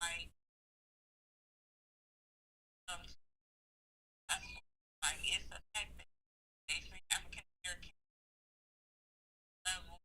like like it's affecting basically African American level.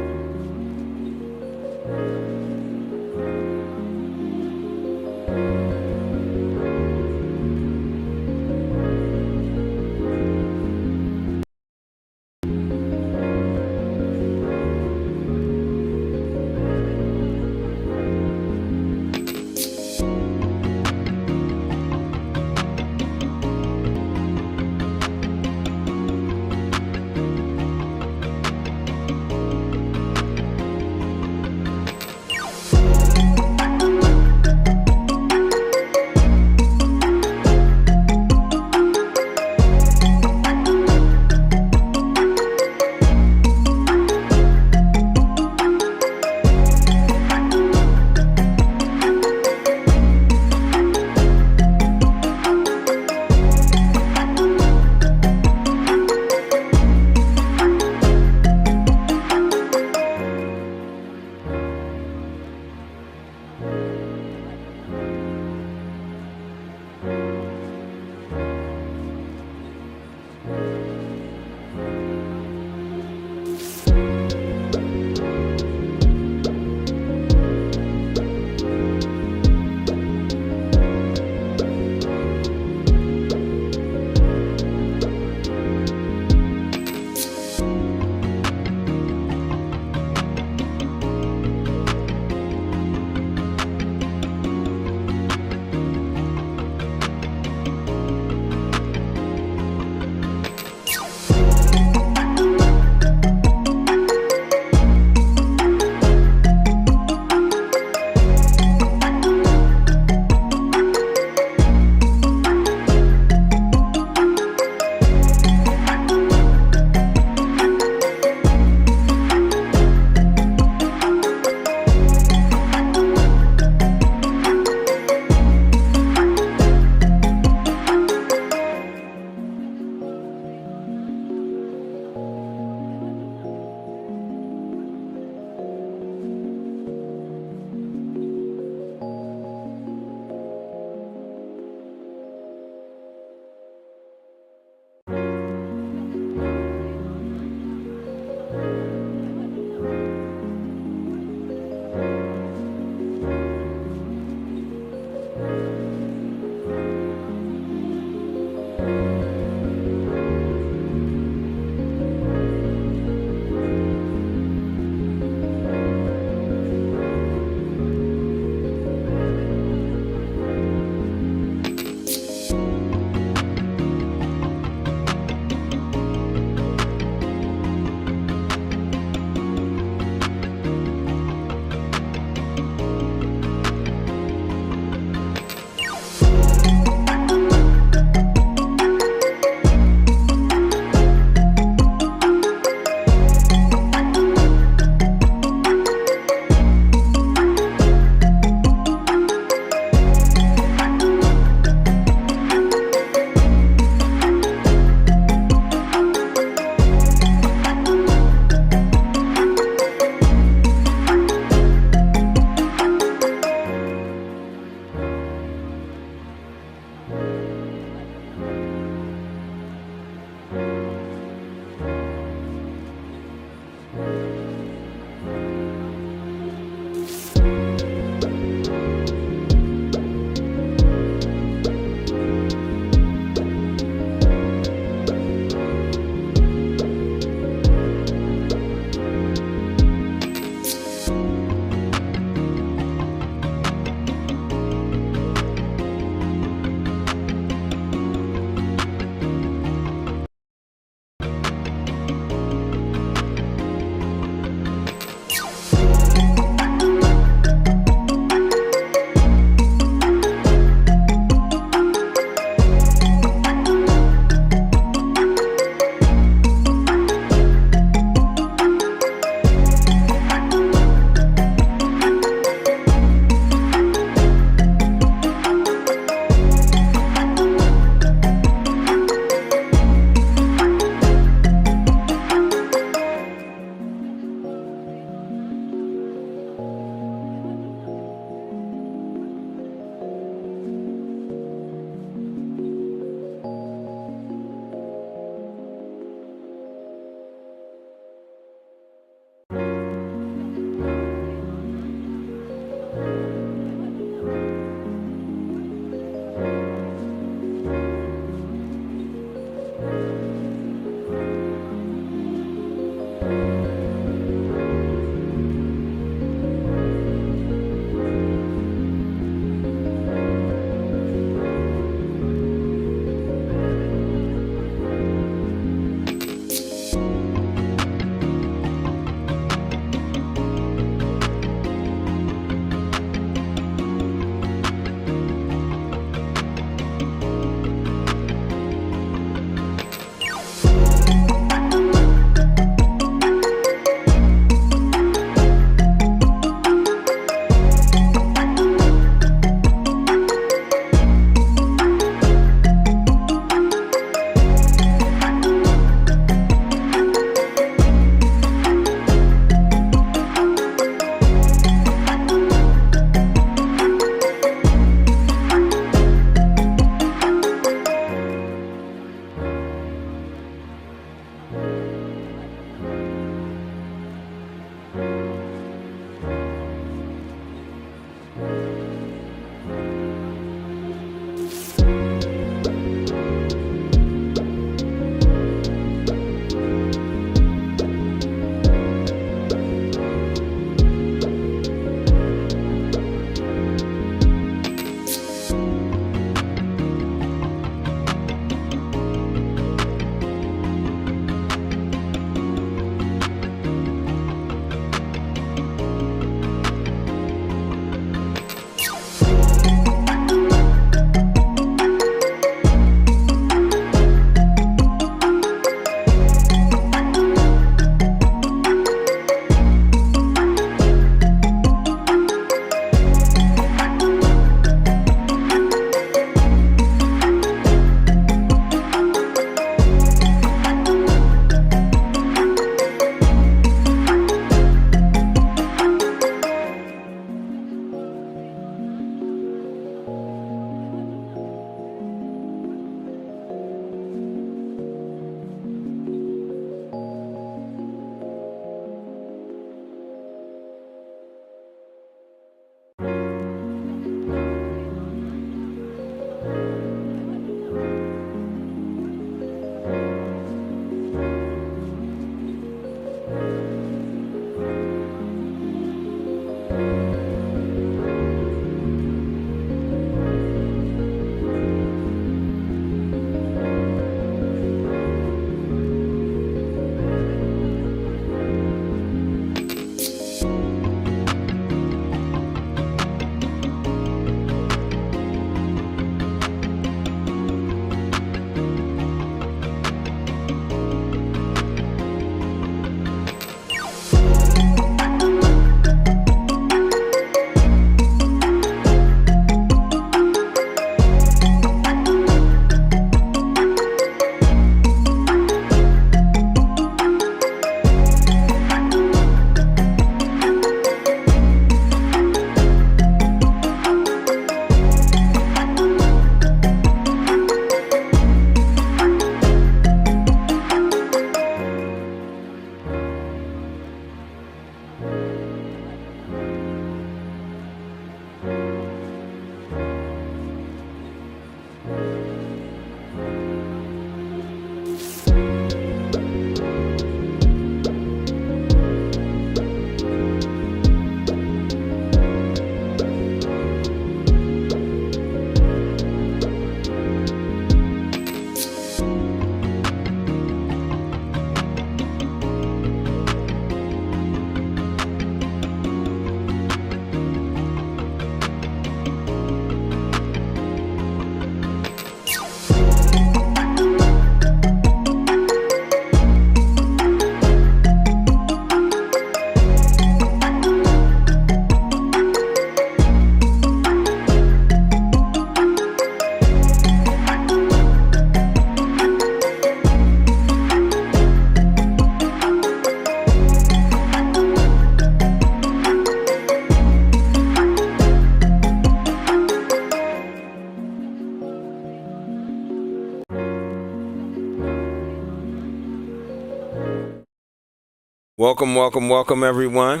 Welcome, everyone.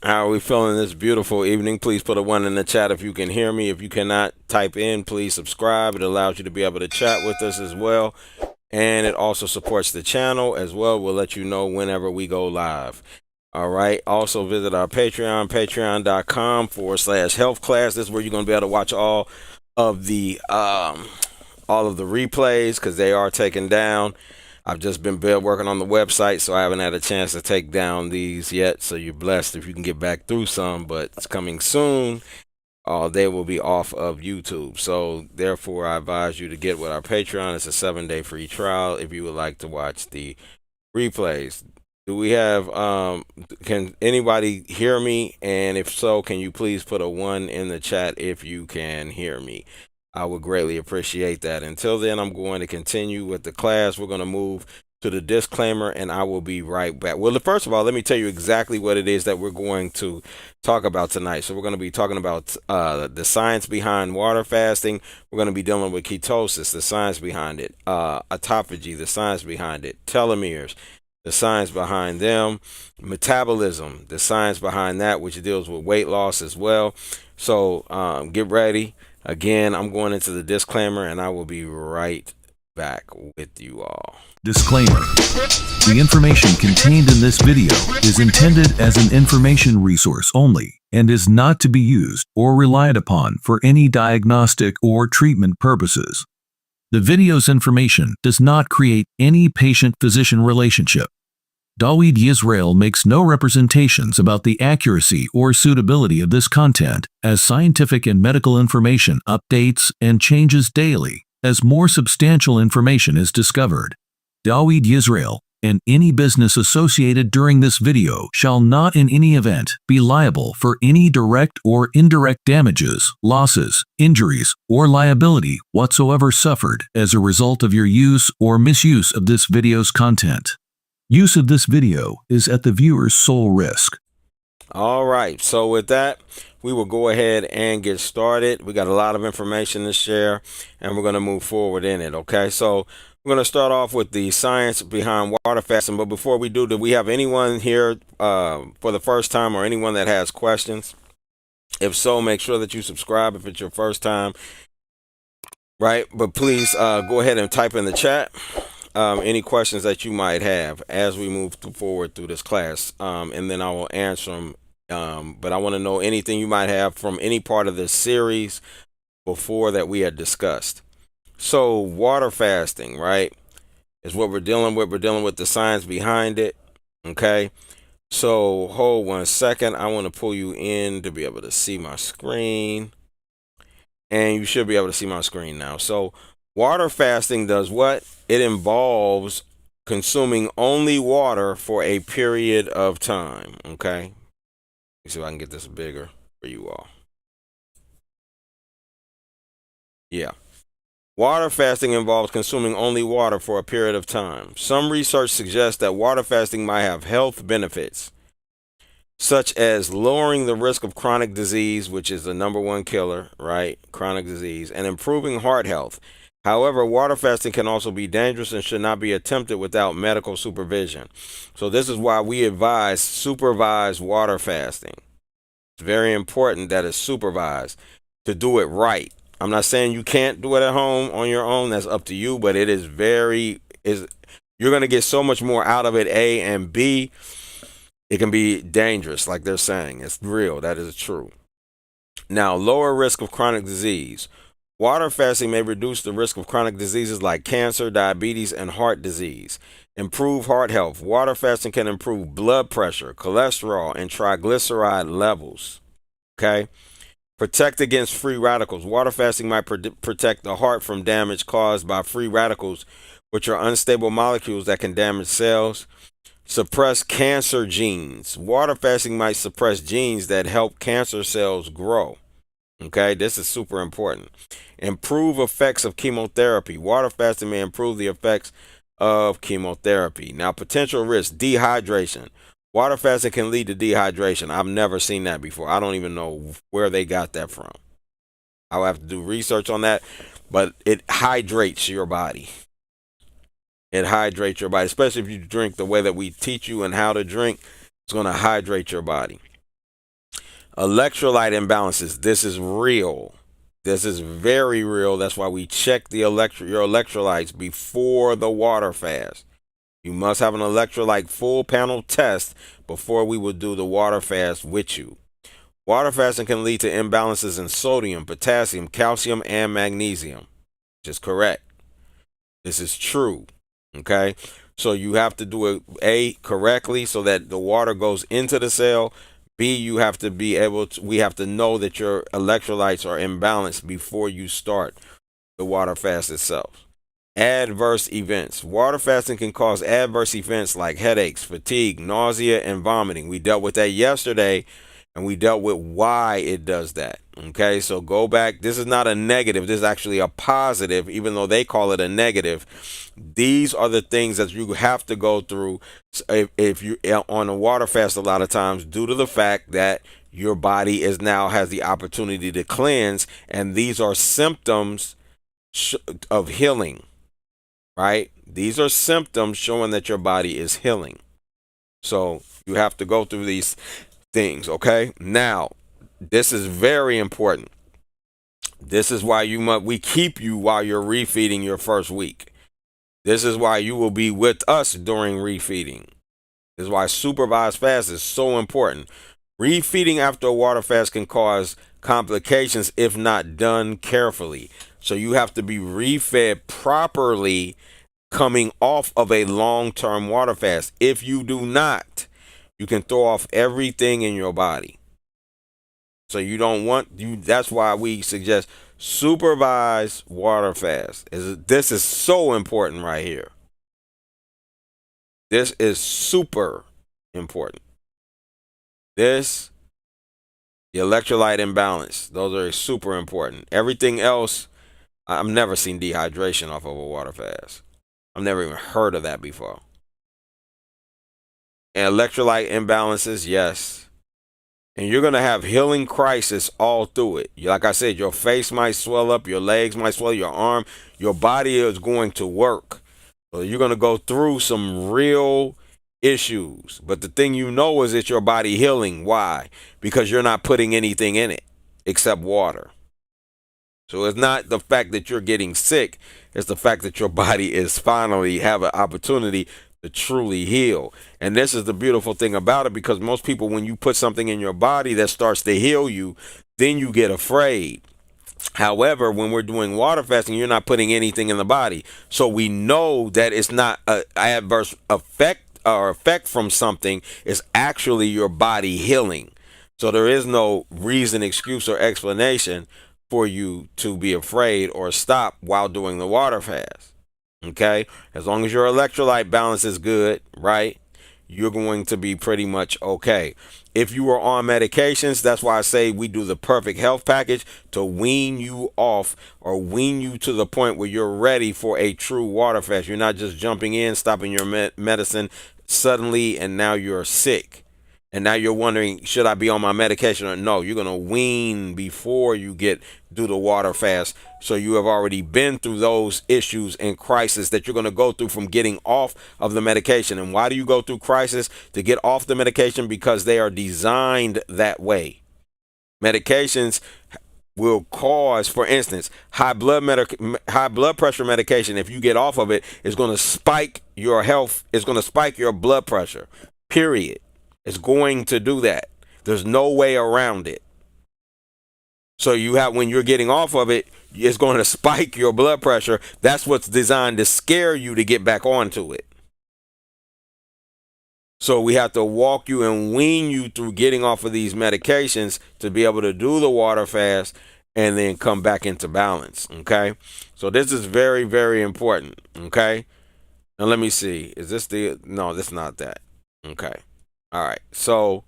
How are we feeling this beautiful evening? Please put a one in the chat if you can hear me. If you cannot type in, please subscribe. It allows you to be able to chat with us as well. And it also supports the channel as well. We'll let you know whenever we go live. All right. Also visit our Patreon, patreon.com/health class. This is where you're going to be able to watch of the all of the replays because they are taken down. I've just been working on the website, so I haven't had a chance to take down these yet. So you're blessed if you can get back through some, but it's coming soon. They will be off of YouTube. So therefore, I advise you to get with our Patreon. It's a 7-day free trial if you would like to watch the replays. Do we have can anybody hear me? And if so, can you please put a 1 in the chat if you can hear me? I would greatly appreciate that. Until then, I'm going to continue with the class. We're going to move to the disclaimer and I will be right back. Well, first of all, let me tell you exactly what it is that we're going to talk about tonight. So we're going to be talking about the science behind water fasting. We're going to be dealing with ketosis, the science behind it, autophagy, the science behind it, telomeres, the science behind them, metabolism, the science behind that, which deals with weight loss as well. So get ready. Again, I'm going into the disclaimer and I will be right back with you all. Disclaimer. The information contained in this video is intended as an information resource only and is not to be used or relied upon for any diagnostic or treatment purposes. The video's information does not create any patient-physician relationship. Dawood Yisrael makes no representations about the accuracy or suitability of this content, as scientific and medical information updates and changes daily as more substantial information is discovered. Dawood Yisrael and any business associated during this video shall not in any event be liable for any direct or indirect damages, losses, injuries, or liability whatsoever suffered as a result of your use or misuse of this video's content. Use of this video is at the viewer's sole risk. All right, so with that, we will go ahead and get started. We got a lot of information to share, and we're going to move forward in it, okay? So we're going to start off with the science behind water fasting, but before we do we have anyone here for the first time or anyone that has questions? If so, make sure that you subscribe if it's your first time, right? But please go ahead and type in the chat any questions that you might have as we move forward through this class, and then I will answer them. But I want to know anything you might have from any part of this series before that we had discussed. So water fasting, right, is what we're dealing with. We're dealing with the science behind it, okay? So hold 1 second. I want to pull you in to be able to see my screen. And you should be able to see my screen now. So water fasting does what? It involves consuming only water for a period of time, okay? Let me see if I can get this bigger for you all. Yeah. Water fasting involves consuming only water for a period of time. Some research suggests that water fasting might have health benefits, such as lowering the risk of chronic disease, which is the #1 killer, right? Chronic disease, and improving heart health. However, water fasting can also be dangerous and should not be attempted without medical supervision. So this is why we advise supervised water fasting. It's very important that it's supervised to do it right. I'm not saying you can't do it at home on your own. That's up to you, but it is you're going to get so much more out of it, A, and B, it can be dangerous, like they're saying. It's real. That is true. Now, lower risk of chronic disease. Water fasting may reduce the risk of chronic diseases like cancer, diabetes, and heart disease. Improve heart health. Water fasting can improve blood pressure, cholesterol, and triglyceride levels. Okay? Protect against free radicals. Water fasting might protect the heart from damage caused by free radicals, which are unstable molecules that can damage cells. Suppress cancer genes. Water fasting might suppress genes that help cancer cells grow. Okay, this is super important. Improve effects of chemotherapy. Water fasting may improve the effects of chemotherapy. Now, potential risk: dehydration. Water fasting can lead to dehydration. I've never seen that before. I don't even know where they got that from. I'll have to do research on that, but it hydrates your body. It hydrates your body, especially if you drink the way that we teach you and how to drink. It's going to hydrate your body. Electrolyte imbalances. This is real. This is very real. That's why we check your electrolytes before the water fast. You must have an electrolyte full panel test before we will do the water fast with you. Water fasting can lead to imbalances in sodium, potassium, calcium, and magnesium, which is correct. This is true. Okay? So you have to do it, A, correctly so that the water goes into the cell. B, you have to be able to, we have to know that your electrolytes are imbalanced before you start the water fast itself. Adverse events. Water fasting can cause adverse events like headaches, fatigue, nausea, and vomiting. We dealt with that yesterday, and we dealt with why it does that. Okay, so go back. This is not a negative. This is actually a positive, even though they call it a negative. These are the things that you have to go through if you're on a water fast a lot of times, due to the fact that your body is now has the opportunity to cleanse, and these are symptoms of healing. Right? These are symptoms showing that your body is healing. So you have to go through these things, okay? Now, this is very important. This is why we keep you while you're refeeding your first week. This is why you will be with us during refeeding. This is why supervised fast is so important. Refeeding after a water fast can cause complications if not done carefully. So you have to be refed properly coming off of a long-term water fast. If you do not, you can throw off everything in your body. So you don't want you. That's why we suggest supervised water fast. This is so important right here. This is super important. The electrolyte imbalance, those are super important. Everything else, I've never seen dehydration off of a water fast. I've never even heard of that before. And electrolyte imbalances, yes. And you're going to have healing crisis all through it. Like I said, your face might swell up, your legs might swell, your arm, your body is going to work. So you're going to go through some real issues. But the thing you know is it's your body healing. Why? Because you're not putting anything in it except water. So it's not the fact that you're getting sick. It's the fact that your body is finally have an opportunity to truly heal. And this is the beautiful thing about it, because most people, when you put something in your body that starts to heal you, then you get afraid. However, when we're doing water fasting, you're not putting anything in the body. So we know that it's not an adverse effect or effect from something. It's actually your body healing. So there is no reason, excuse, or explanation for you to be afraid or stop while doing the water fast. Okay? As long as your electrolyte balance is good, right? You're going to be pretty much okay. If you are on medications, that's why I say we do the perfect health package to wean you off or wean you to the point where you're ready for a true water fast. You're not just jumping in, stopping your medicine suddenly, and now you're sick. And now you're wondering, should I be on my medication or no? You're going to wean before you do the water fast. So you have already been through those issues and crisis that you're going to go through from getting off of the medication. And why do you go through crisis? To get off the medication, because they are designed that way. Medications will cause, for instance, high blood pressure medication. If you get off of it, it's going to spike your health. It's going to spike your blood pressure, period. It's going to do that. There's no way around it. So when you're getting off of it, it's going to spike your blood pressure. That's what's designed to scare you to get back onto it. So we have to walk you and wean you through getting off of these medications to be able to do the water fast and then come back into balance. Okay. So this is very, very important. Okay. Now let me see. Is this no, that's not that. Okay. All right, so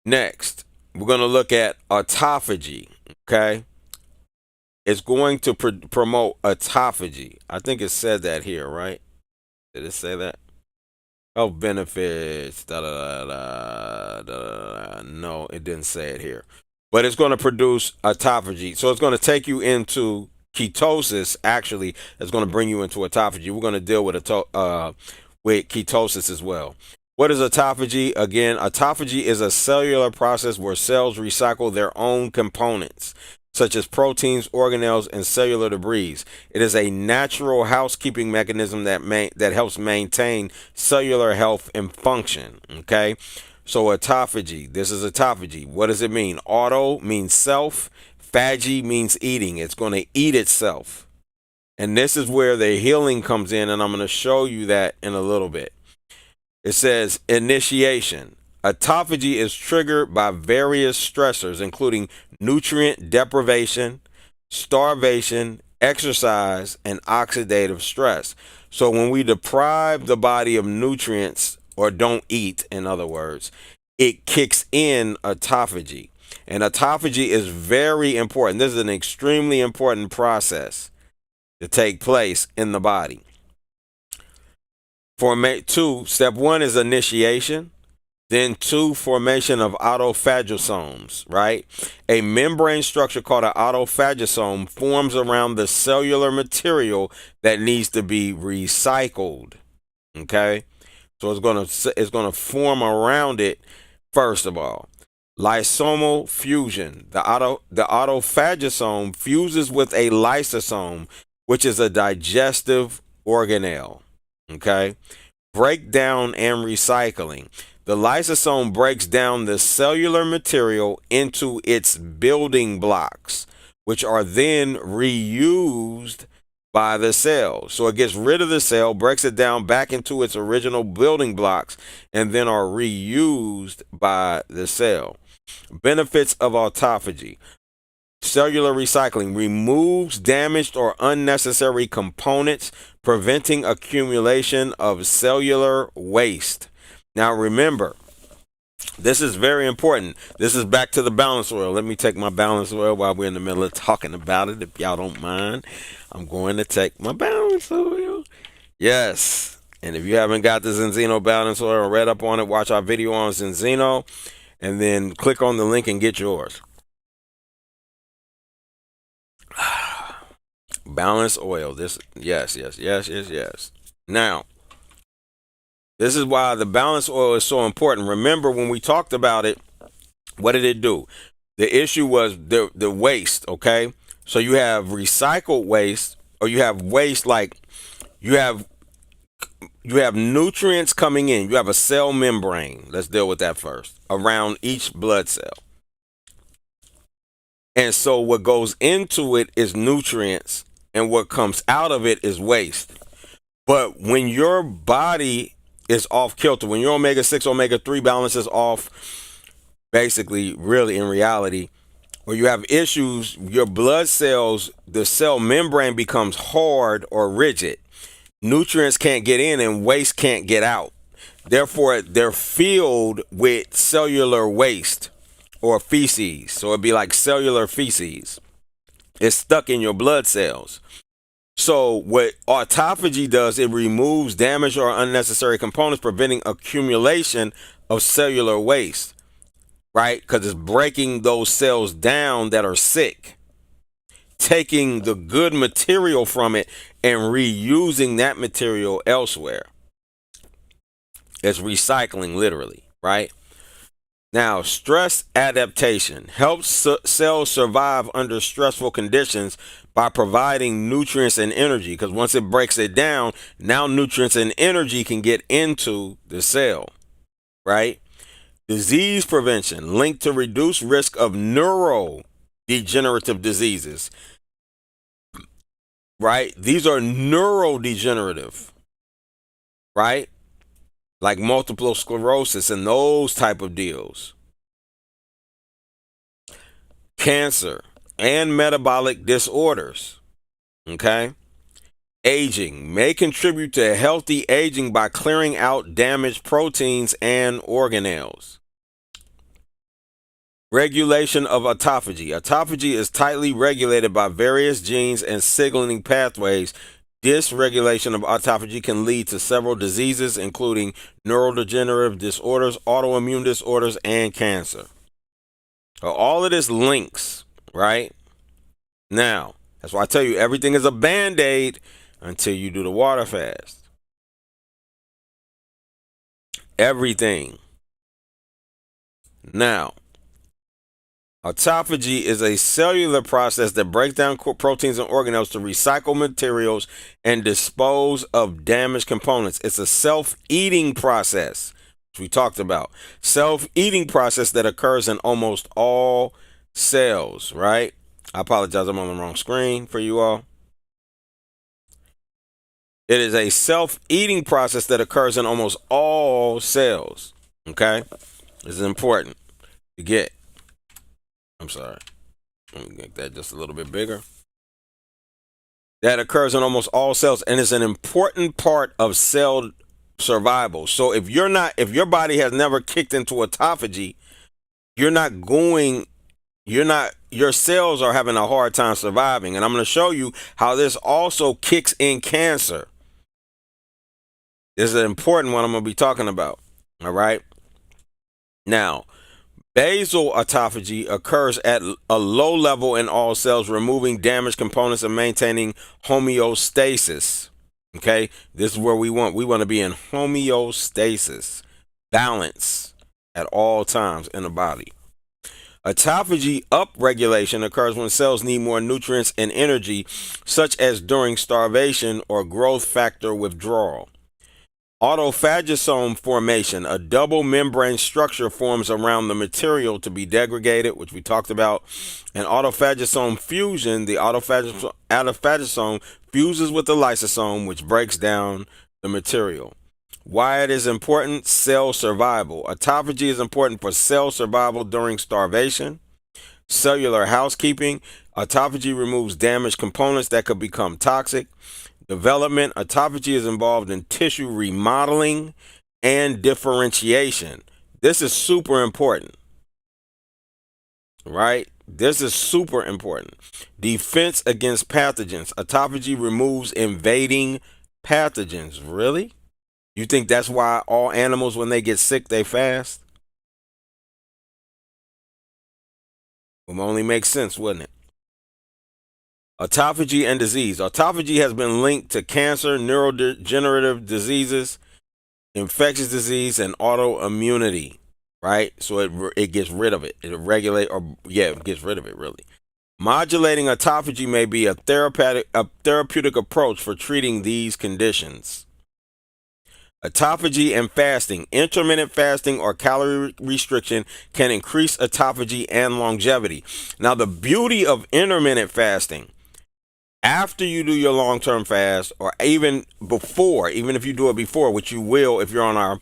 next, we're going to look at autophagy, okay? It's going to promote autophagy. I think it said that here, right? Did it say that? Health benefits, No, it didn't say it here. But it's going to produce autophagy. So it's going to take you into ketosis, actually. It's going to bring you into autophagy. We're going to deal with with ketosis as well. What is autophagy? Again, autophagy is a cellular process where cells recycle their own components, such as proteins, organelles, and cellular debris. It is a natural housekeeping mechanism that helps maintain cellular health and function. Okay, so autophagy. This is autophagy. What does it mean? Auto means self. Phagy means eating. It's going to eat itself. And this is where the healing comes in, and I'm going to show you that in a little bit. It says initiation. Autophagy is triggered by various stressors, including nutrient deprivation, starvation, exercise, and oxidative stress. So when we deprive the body of nutrients, or don't eat, in other words, it kicks in autophagy. And autophagy is very important. This is an extremely important process to take place in the body. Step one is initiation. Then two, formation of autophagosomes, right? A membrane structure called an autophagosome forms around the cellular material that needs to be recycled. Okay? So it's gonna form around it first of all. Lysosomal fusion. The autophagosome fuses with a lysosome, which is a digestive organelle. Okay? Breakdown and recycling. The lysosome breaks down the cellular material into its building blocks, which are then reused by the cell. So it gets rid of the cell, breaks it down back into its original building blocks, and then are reused by the cell. Benefits of autophagy. Cellular recycling removes damaged or unnecessary components, preventing accumulation of cellular waste. Now remember, this is very important. This is back to the balance oil. Let me take my balance oil while we're in the middle of talking about it. If y'all don't mind, I'm going to take my balance oil. Yes. And if you haven't got the Zenzino balance oil or read up on it, watch our video on Zenzino and then click on the link and get yours. Balance oil. Yes. Now, this is why the balance oil is so important. Remember when we talked about it, what did it do? The issue was the waste, okay? So you have recycled waste, or you have waste like you have nutrients coming in. You have a cell membrane. Let's deal with that first. Around each blood cell. And so what goes into it is nutrients, and what comes out of it is waste. But when your body is off kilter, when your omega-6, omega-3 balance is off, basically, really in reality, or you have issues, your blood cells, the cell membrane becomes hard or rigid. Nutrients can't get in and waste can't get out. Therefore, they're filled with cellular waste or feces. So it'd be like cellular feces. It's stuck in your blood cells. So what autophagy does, it removes damaged or unnecessary components, preventing accumulation of cellular waste, right? Because it's breaking those cells down that are sick, taking the good material from it and reusing that material elsewhere. It's recycling, literally, right? Now, stress adaptation helps cells survive under stressful conditions by providing nutrients and energy, because once it breaks it down, now nutrients and energy can get into the cell, right? Disease prevention linked to reduced risk of neurodegenerative diseases, right? These are neurodegenerative, right? Like multiple sclerosis and those type of deals. Cancer and metabolic disorders. Okay? Aging may contribute to healthy aging by clearing out damaged proteins and organelles. Regulation of autophagy. Autophagy is tightly regulated by various genes and signaling pathways. Dysregulation of autophagy can lead to several diseases, including neurodegenerative disorders, autoimmune disorders, and cancer. So all of this links, right? Now, that's why I tell you everything is a Band-Aid until you do the water fast. Everything. Now, autophagy is a cellular process that breaks down proteins and organelles to recycle materials and dispose of damaged components. It's a self-eating process, which we talked about. Self-eating process that occurs in almost all cells, right? I apologize, I'm on the wrong screen for you all. It is a self-eating process that occurs in almost all cells, okay? This is important to get. I'm sorry. Let me make that just a little bit bigger. That occurs in almost all cells and is an important part of cell survival. So if your body has never kicked into autophagy, your cells are having a hard time surviving. And I'm going to show you how this also kicks in cancer. This is an important one I'm going to be talking about. All right. Now, basal autophagy occurs at a low level in all cells, removing damaged components and maintaining homeostasis. Okay, this is where we want to be in homeostasis, balance at all times in the body. Autophagy upregulation occurs when cells need more nutrients and energy, such as during starvation or growth factor withdrawal. Autophagosome formation, a double membrane structure forms around the material to be degraded, which we talked about. And autophagosome fusion, the autophagosome fuses with the lysosome, which breaks down the material. Why it is important? Cell survival. Autophagy is important for cell survival during starvation. Cellular housekeeping. Autophagy removes damaged components that could become toxic. Development. Autophagy is involved in tissue remodeling and differentiation. This is super important, right? This is super important. Defense against pathogens. Autophagy removes invading pathogens. Really? You think that's why all animals, when they get sick, they fast? It would only make sense, wouldn't it? Autophagy and disease. Autophagy has been linked to cancer, neurodegenerative diseases, infectious disease, and autoimmunity, right? So it gets rid of it. It gets rid of it, really. Modulating autophagy may be a therapeutic approach for treating these conditions. Autophagy and fasting. Intermittent fasting or calorie restriction can increase autophagy and longevity. Now, the beauty of intermittent fasting, after you do your long-term fast, or even before, even if you do it before, which you will if you're on our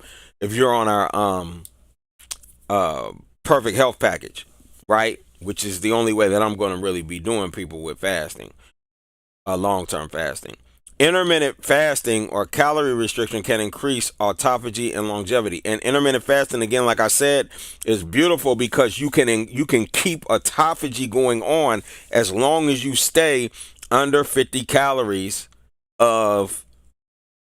perfect health package, right? Which is the only way that I'm going to really be doing people with fasting, long-term fasting. Intermittent fasting or calorie restriction can increase autophagy and longevity. And intermittent fasting, again, like I said, is beautiful because you can keep autophagy going on as long as you stay under 50 calories of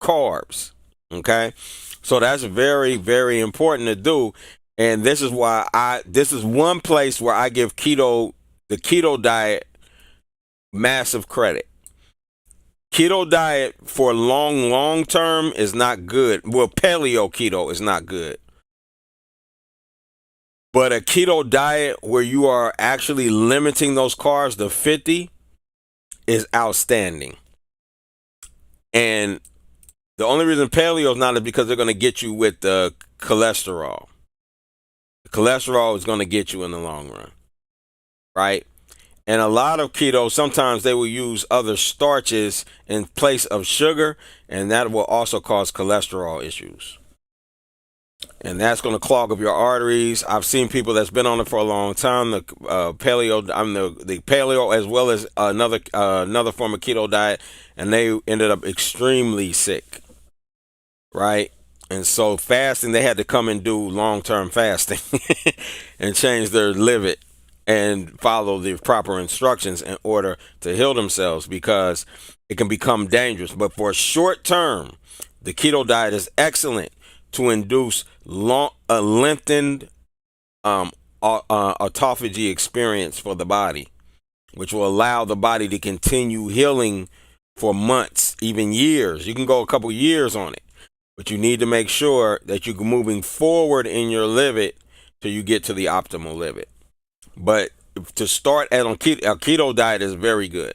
carbs. Okay, so that's very, very important to do. And this is why this is one place where I give the keto diet, massive credit. Keto diet for long term is not good. Well, paleo keto is not good. But a keto diet where you are actually limiting those carbs to 50 is outstanding. And the only reason paleo is not is because they're going to get you with the cholesterol. The cholesterol is going to get you in the long run, right? And a lot of keto, sometimes they will use other starches in place of sugar, and that will also cause cholesterol issues. And that's going to clog up your arteries. I've seen people that's been on it for a long time. The paleo, as well as another form of keto diet, and they ended up extremely sick, right? And so fasting, they had to come and do long-term fasting and change their living and follow the proper instructions in order to heal themselves, because it can become dangerous. But for short term, the keto diet is excellent to induce a lengthened autophagy experience for the body, which will allow the body to continue healing for months, even years. You can go a couple years on it. But you need to make sure that you're moving forward in your livid till you get to the optimal livid. But to start at a keto diet is very good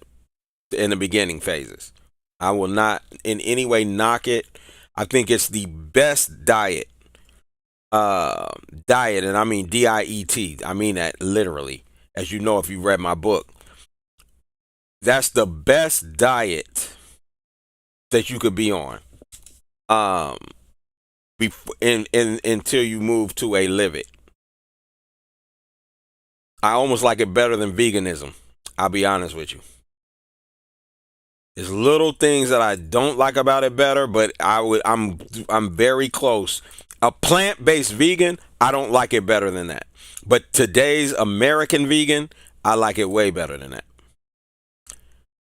in the beginning phases. I will not in any way knock it. I think it's the best diet. And I mean DIET. I mean that literally. As you know, if you read my book, that's the best diet that you could be on. Until you move to a livid. I almost like it better than veganism. I'll be honest with you. There's little things that I don't like about it better, but I'm very close. A plant-based vegan, I don't like it better than that. But today's American vegan, I like it way better than that.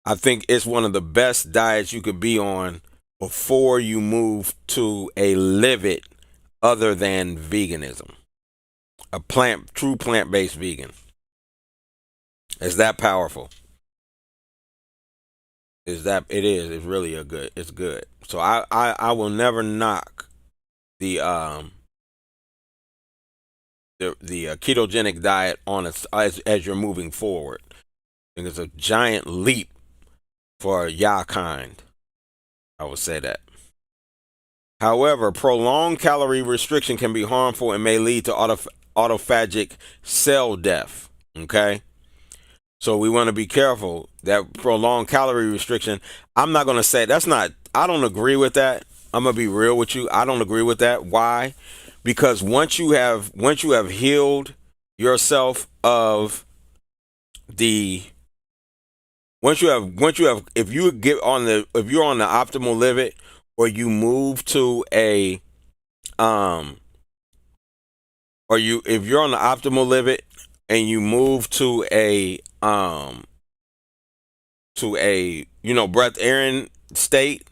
I think it's one of the best diets you could be on before you move to a livid other than veganism. A true plant-based vegan. It's that powerful. It's really it's good. So I will never knock the ketogenic diet on as you're moving forward. I think it's a giant leap for ya kind. I would say that. However, prolonged calorie restriction can be harmful and may lead to autophagic cell death. Okay? So we want to be careful that prolonged calorie restriction. I'm not going to say I don't agree with that. I'm going to be real with you. I don't agree with that. Why? Because once you have healed yourself of if you're on the optimal livid, or you move to a if you're on the optimal livid and you move to a breath-aaron state,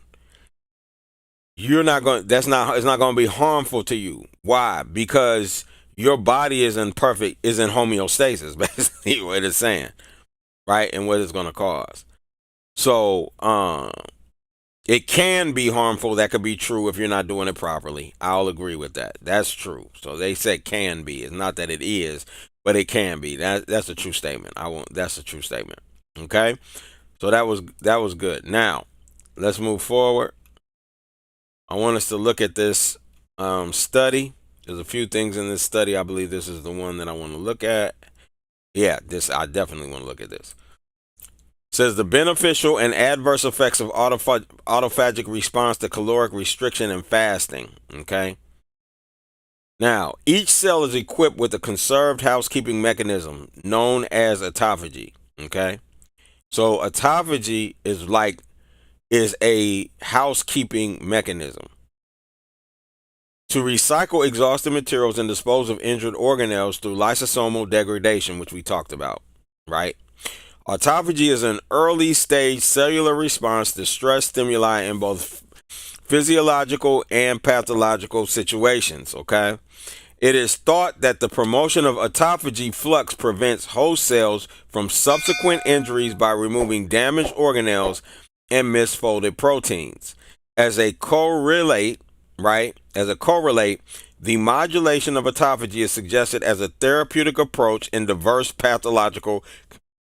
it's not going to be harmful to you. Why? Because your body is in homeostasis, basically what it's saying, right? And what it's going to cause. So it can be harmful. That could be true if you're not doing it properly. I'll agree with that. That's true. So they said can be. It's not that it is, but it can be. That's a true statement. That's a true statement. Okay? So that was good. Now, let's move forward. I want us to look at this study. There's a few things in this study. I believe this is the one that I want to look at. Yeah, I definitely want to look at this. It says the beneficial and adverse effects of autophagic response to caloric restriction and fasting. Okay? Now, each cell is equipped with a conserved housekeeping mechanism known as autophagy. Okay? So autophagy is a housekeeping mechanism to recycle exhausted materials and dispose of injured organelles through lysosomal degradation, which we talked about, right? Autophagy is an early stage cellular response to stress stimuli in both physiological and pathological situations, okay? It is thought that the promotion of autophagy flux prevents host cells from subsequent injuries by removing damaged organelles and misfolded proteins. As a correlate, the modulation of autophagy is suggested as a therapeutic approach in diverse pathological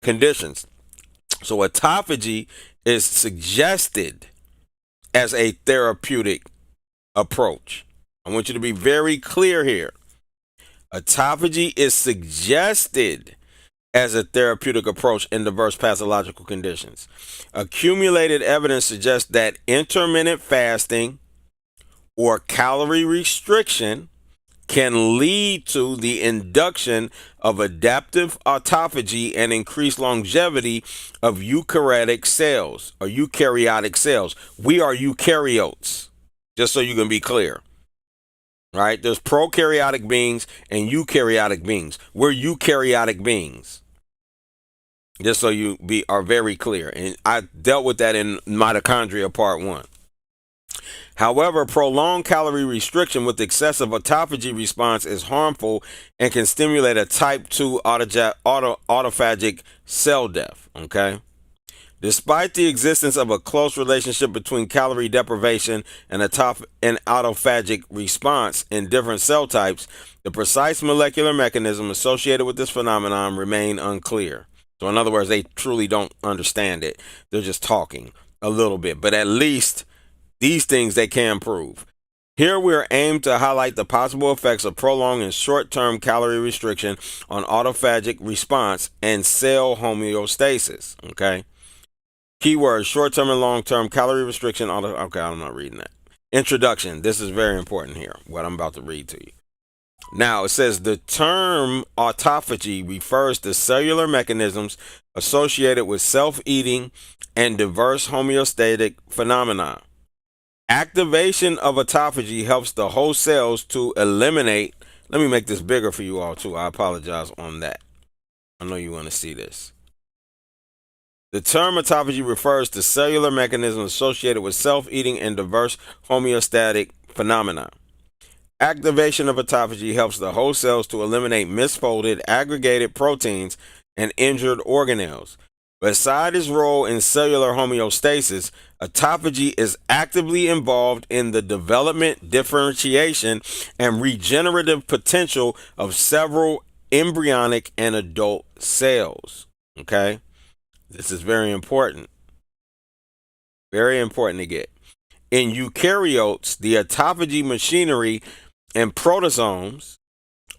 conditions. So autophagy is suggested as a therapeutic approach. I want you to be very clear here. Autophagy is suggested as a therapeutic approach in diverse pathological conditions. Accumulated evidence suggests that intermittent fasting or calorie restriction can lead to the induction of adaptive autophagy and increased longevity of eukaryotic cells. We are eukaryotes, just so you can be clear. Right? There's prokaryotic beings and eukaryotic beings. We're eukaryotic beings. Just so you are very clear. And I dealt with that in mitochondria part 1. However, prolonged calorie restriction with excessive autophagy response is harmful and can stimulate a type 2 autophagic cell death. Okay? Despite the existence of a close relationship between calorie deprivation and an autophagic response in different cell types, the precise molecular mechanism associated with this phenomenon remain unclear. So in other words, they truly don't understand it. They're just talking a little bit, but at least these things they can prove. Here we are aimed to highlight the possible effects of prolonged and short-term calorie restriction on autophagic response and cell homeostasis. Okay. Keywords: short-term and long-term calorie restriction. Okay, I'm not reading that. Introduction. This is very important here, what I'm about to read to you. Now, it says the term autophagy refers to cellular mechanisms associated with self-eating and diverse homeostatic phenomena. Activation of autophagy helps the host cells to eliminate. Let me make this bigger for you all, too. I apologize on that. I know you want to see this. The term autophagy refers to cellular mechanisms associated with self-eating and diverse homeostatic phenomena. Activation of autophagy helps the host cells to eliminate misfolded, aggregated proteins and injured organelles. Beside its role in cellular homeostasis, autophagy is actively involved in the development, differentiation, and regenerative potential of several embryonic and adult cells. Okay? This is very important. Very important to get. In eukaryotes, the autophagy machinery and proteasomes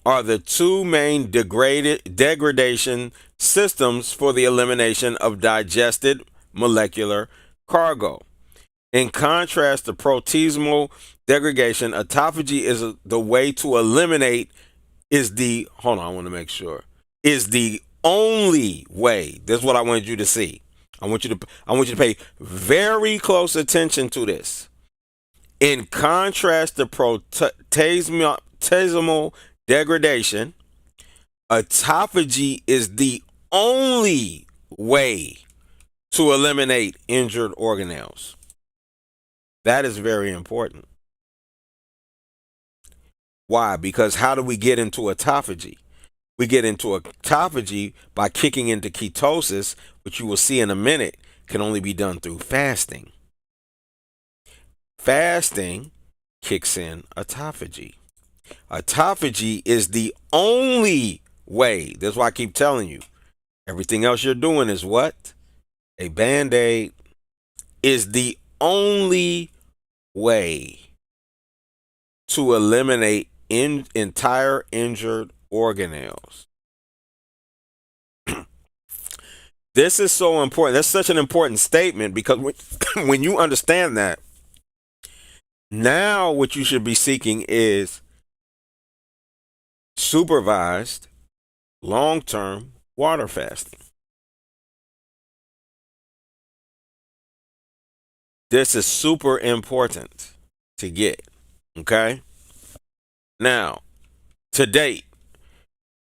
are the two main degradation systems for the elimination of digested molecular cargo. In contrast to proteasomal degradation, autophagy is the way to eliminate is the only way. This is what I wanted you to see. I want you to pay very close attention to this. In contrast to proteasomal degradation, autophagy is the only way to eliminate injured organelles. That is very important. Why? Because how do we get into autophagy? We get into autophagy by kicking into ketosis, which you will see in a minute can only be done through fasting. Fasting kicks in autophagy. Autophagy is the only way. That's why I keep telling you. Everything else you're doing is what? A Band-Aid. Is the only way to eliminate entire injured organelles. This is so important. That's such an important statement because when you understand that, now what you should be seeking is supervised long-term water fasting. This is super important to get. Okay? Now, to date,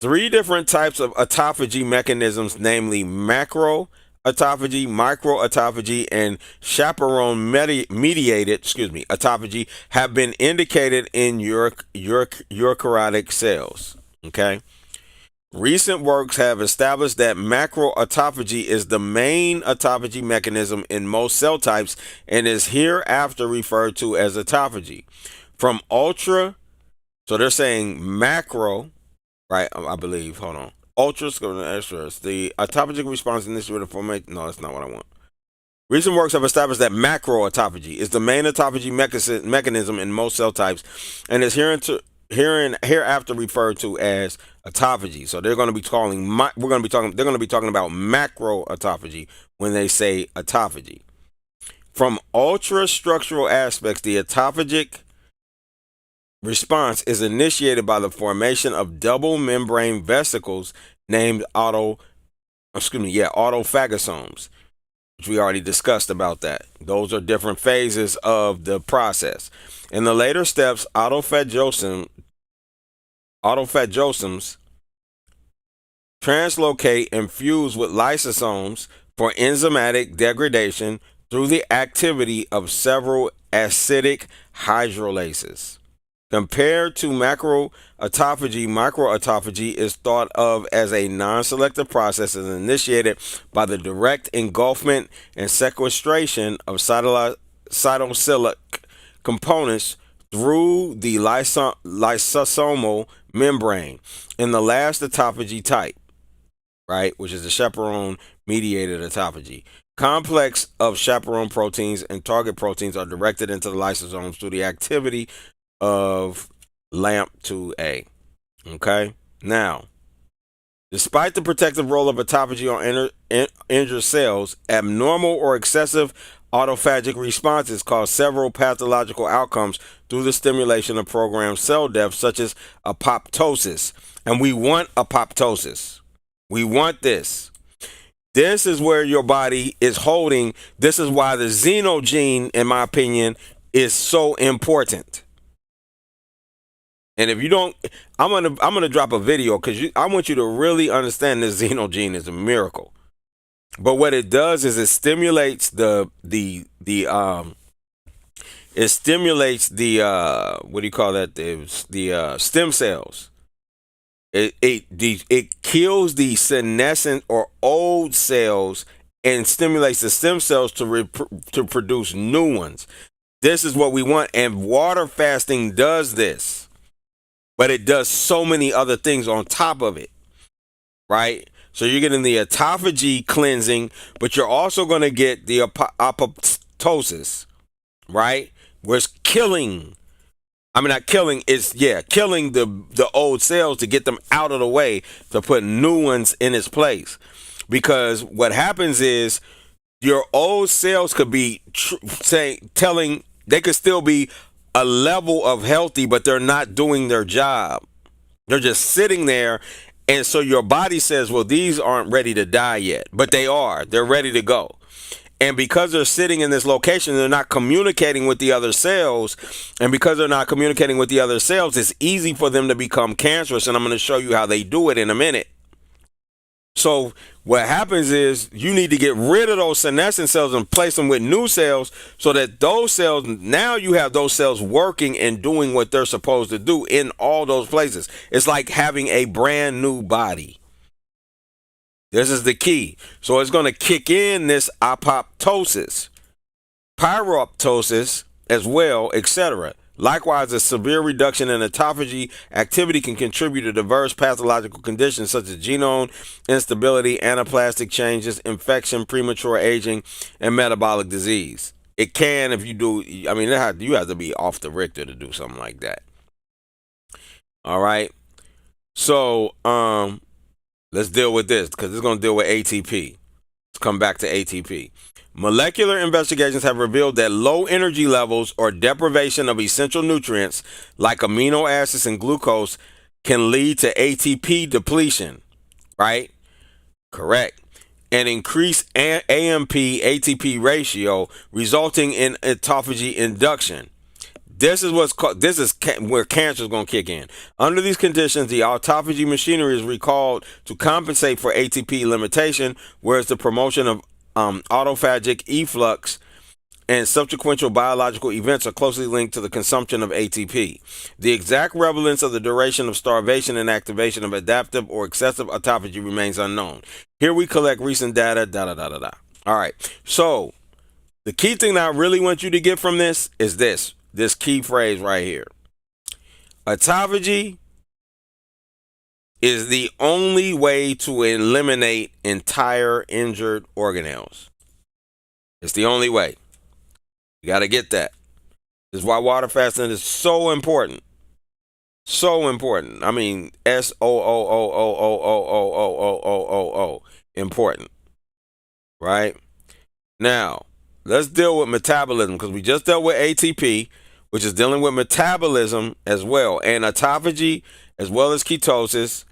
3 different types of autophagy mechanisms, namely macro autophagy, micro autophagy, and chaperone mediated autophagy, have been indicated in eukaryotic cells. Okay? Recent works have established that macro autophagy is the main autophagy mechanism in most cell types and is hereafter referred to as autophagy. So they're saying macro, right? I believe. Hold on. The autophagic response initiated formation. No, that's not what I want. Recent works have established that macro autophagy is the main autophagy mechanism in most cell types and is hereafter referred to as autophagy. So they're going to be talking about macro autophagy when they say autophagy. From ultra-structural aspects, the autophagic response is initiated by the formation of double membrane vesicles named autophagosomes, which we already discussed about that. Those are different phases of the process. In the later steps, autophagosomes translocate and fuse with lysosomes for enzymatic degradation through the activity of several acidic hydrolases. Compared to macroautophagy, microautophagy is thought of as a non-selective process and initiated by the direct engulfment and sequestration of cytosolic components through the lysosomal membrane. In the last autophagy type, right, which is the chaperone-mediated autophagy, complex of chaperone proteins and target proteins are directed into the lysosomes through the activity of LAMP2A. Okay? Now, despite the protective role of autophagy on injured cells, abnormal or excessive autophagic responses cause several pathological outcomes through the stimulation of programmed cell death, such as apoptosis. And we want apoptosis. We want this. This is where your body is holding. This is why the xenogene, in my opinion, is so important. And if you don't, I'm gonna drop a video because I want you to really understand this xenogene is a miracle. But what it does is it stimulates the what do you call that, the stem cells. It kills the senescent or old cells and stimulates the stem cells to produce new ones. This is what we want, and water fasting does this. But it does so many other things on top of it, right? So you're getting the autophagy cleansing, but you're also going to get the apoptosis, right? Where it's killing. I mean, not killing, killing the old cells to get them out of the way to put new ones in its place. Because what happens is your old cells could be they could still be a level of healthy, but they're not doing their job. They're just sitting there. And so your body says, well, these aren't ready to die yet, but they are. They're ready to go. And because they're sitting in this location, they're not communicating with the other cells. And because they're not communicating with the other cells, it's easy for them to become cancerous. And I'm going to show you how they do it in a minute. So what happens is you need to get rid of those senescent cells and place them with new cells so that those cells, now you have those cells working and doing what they're supposed to do in all those places. It's like having a brand new body. This is the key. So it's going to kick in this apoptosis, pyroptosis as well, etc. Likewise, a severe reduction in autophagy activity can contribute to diverse pathological conditions such as genome instability, anaplastic changes, infection, premature aging, and metabolic disease. It can, if you do, I mean, you have to be off the Richter to do something like that. All right. So, let's deal with this because it's going to deal with ATP. Let's come back to ATP. Molecular investigations have revealed that low energy levels or deprivation of essential nutrients like amino acids and glucose can lead to ATP depletion, right? Correct. And increased AMP ATP ratio, resulting in autophagy induction. This is where cancer is going to kick in. Under these conditions, the autophagy machinery is recalled to compensate for ATP limitation, whereas the promotion of autophagic efflux and subsequent biological events are closely linked to the consumption of ATP. The exact relevance of the duration of starvation and activation of adaptive or excessive autophagy remains unknown. Here we collect recent data, All right, so the key thing that I really want you to get from this is this key phrase right here. Autophagy is the only way to eliminate entire injured organelles. It's the only way. You got to get that. This is why water fasting is so important. So important. I mean, SOOOOOOOOOOOO important. Right? Now, let's deal with metabolism because we just dealt with ATP, which is dealing with metabolism as well. And autophagy as well as ketosis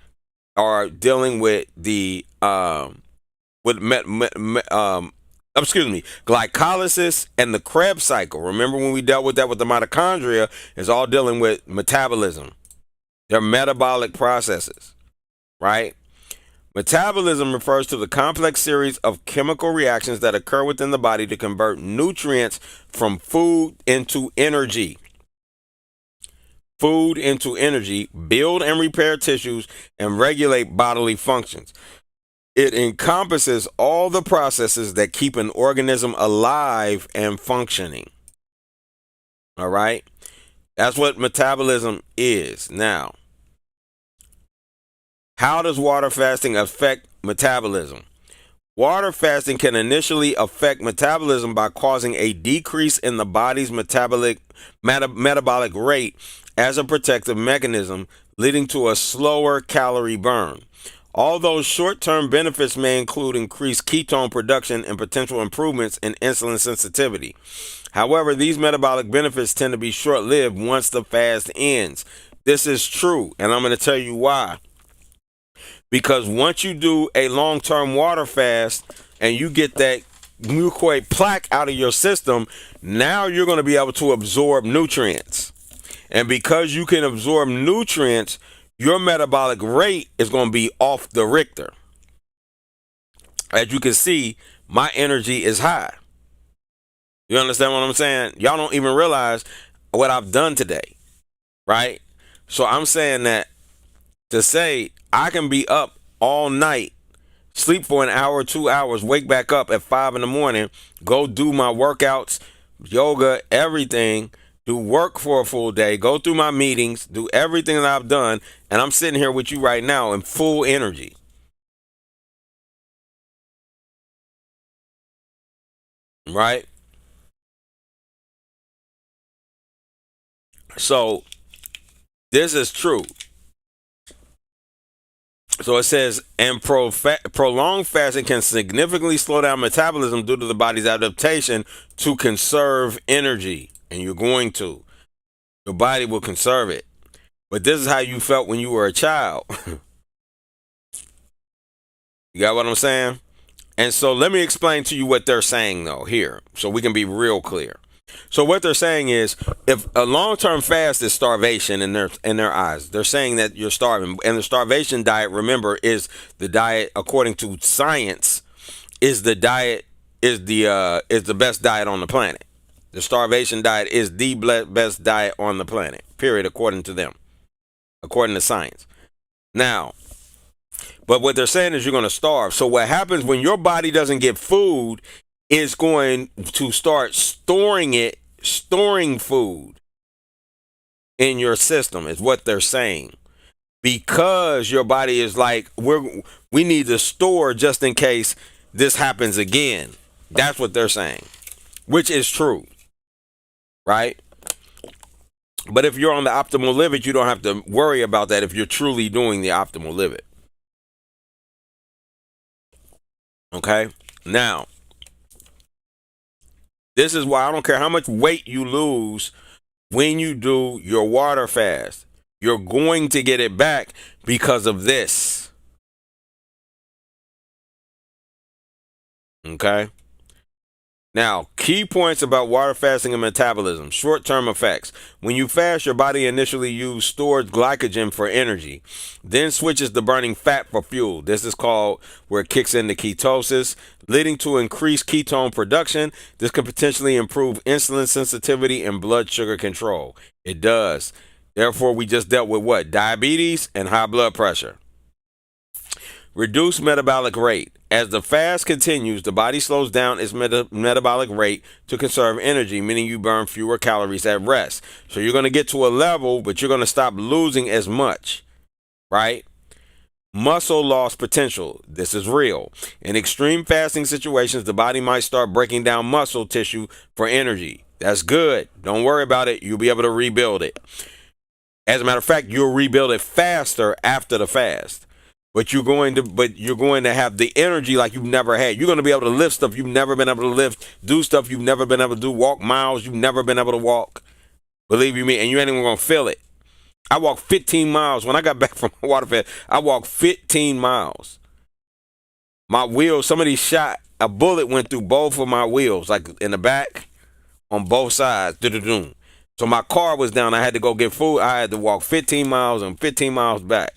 are dealing with the glycolysis and the Krebs cycle. Remember when we dealt with that with the mitochondria? It's all dealing with metabolism. They're metabolic processes, right? Metabolism refers to the complex series of chemical reactions that occur within the body to convert nutrients from food into energy. food into energy, build and repair tissues, and regulate bodily functions. It encompasses all the processes that keep an organism alive and functioning. All right? That's what metabolism is. Now, how does water fasting affect metabolism? Water fasting can initially affect metabolism by causing a decrease in the body's metabolic rate as a protective mechanism, leading to a slower calorie burn. Although short-term benefits may include increased ketone production and potential improvements in insulin sensitivity. However, these metabolic benefits tend to be short-lived once the fast ends. This is true, and I'm going to tell you why. Because once you do a long-term water fast and you get that mucoid plaque out of your system, now you're going to be able to absorb nutrients. And because you can absorb nutrients, your metabolic rate is going to be off the Richter. As you can see, my energy is high. You understand what I'm saying? Y'all don't even realize what I've done today, right? So I'm saying that to say I can be up all night, sleep for an hour, 2 hours, wake back up at 5 in the morning, go do my workouts, yoga, everything, do work for a full day, go through my meetings, do everything that I've done, and I'm sitting here with you right now in full energy. Right? So this is true. So it says, and prolonged fasting can significantly slow down metabolism due to the body's adaptation to conserve energy. And you're going to. Your body will conserve it. But this is how you felt when you were a child. You got what I'm saying? And so let me explain to you what they're saying, though, here, so we can be real clear. So what they're saying is, if a long-term fast is starvation in their eyes, they're saying that you're starving. And the starvation diet, remember, is the diet, according to science, is the best diet on the planet. The starvation diet is the best diet on the planet, period, according to them, according to science. Now, but what they're saying is you're going to starve. So what happens when your body doesn't get food is going to start storing food in your system, is what they're saying. Because your body is like, we need to store just in case this happens again. That's what they're saying, which is true, right? But if you're on the optimal limit, you don't have to worry about that if you're truly doing the optimal limit. Okay? Now, this is why I don't care how much weight you lose when you do your water fast. You're going to get it back because of this. Okay? Now, key points about water fasting and metabolism. Short-term effects. When you fast, your body initially uses stored glycogen for energy, then switches to burning fat for fuel. This is called where it kicks into ketosis, leading to increased ketone production. This can potentially improve insulin sensitivity and blood sugar control. It does. Therefore, we just dealt with what? Diabetes and high blood pressure. Reduce metabolic rate. As the fast continues, the body slows down its metabolic rate to conserve energy, meaning you burn fewer calories at rest. So you're going to get to a level, but you're going to stop losing as much, right? Muscle loss potential. This is real. In extreme fasting situations, the body might start breaking down muscle tissue for energy. That's good. Don't worry about it. You'll be able to rebuild it. As a matter of fact, you'll rebuild it faster after the fast. But you're going to have the energy like you've never had. You're going to be able to lift stuff you've never been able to lift, do stuff you've never been able to do, walk miles you've never been able to walk. Believe you me, and you ain't even going to feel it. I walked 15 miles. When I got back from my water fast, I walked 15 miles. My wheels, somebody shot, a bullet went through both of my wheels, like in the back, on both sides. So my car was down. I had to go get food. I had to walk 15 miles and 15 miles back.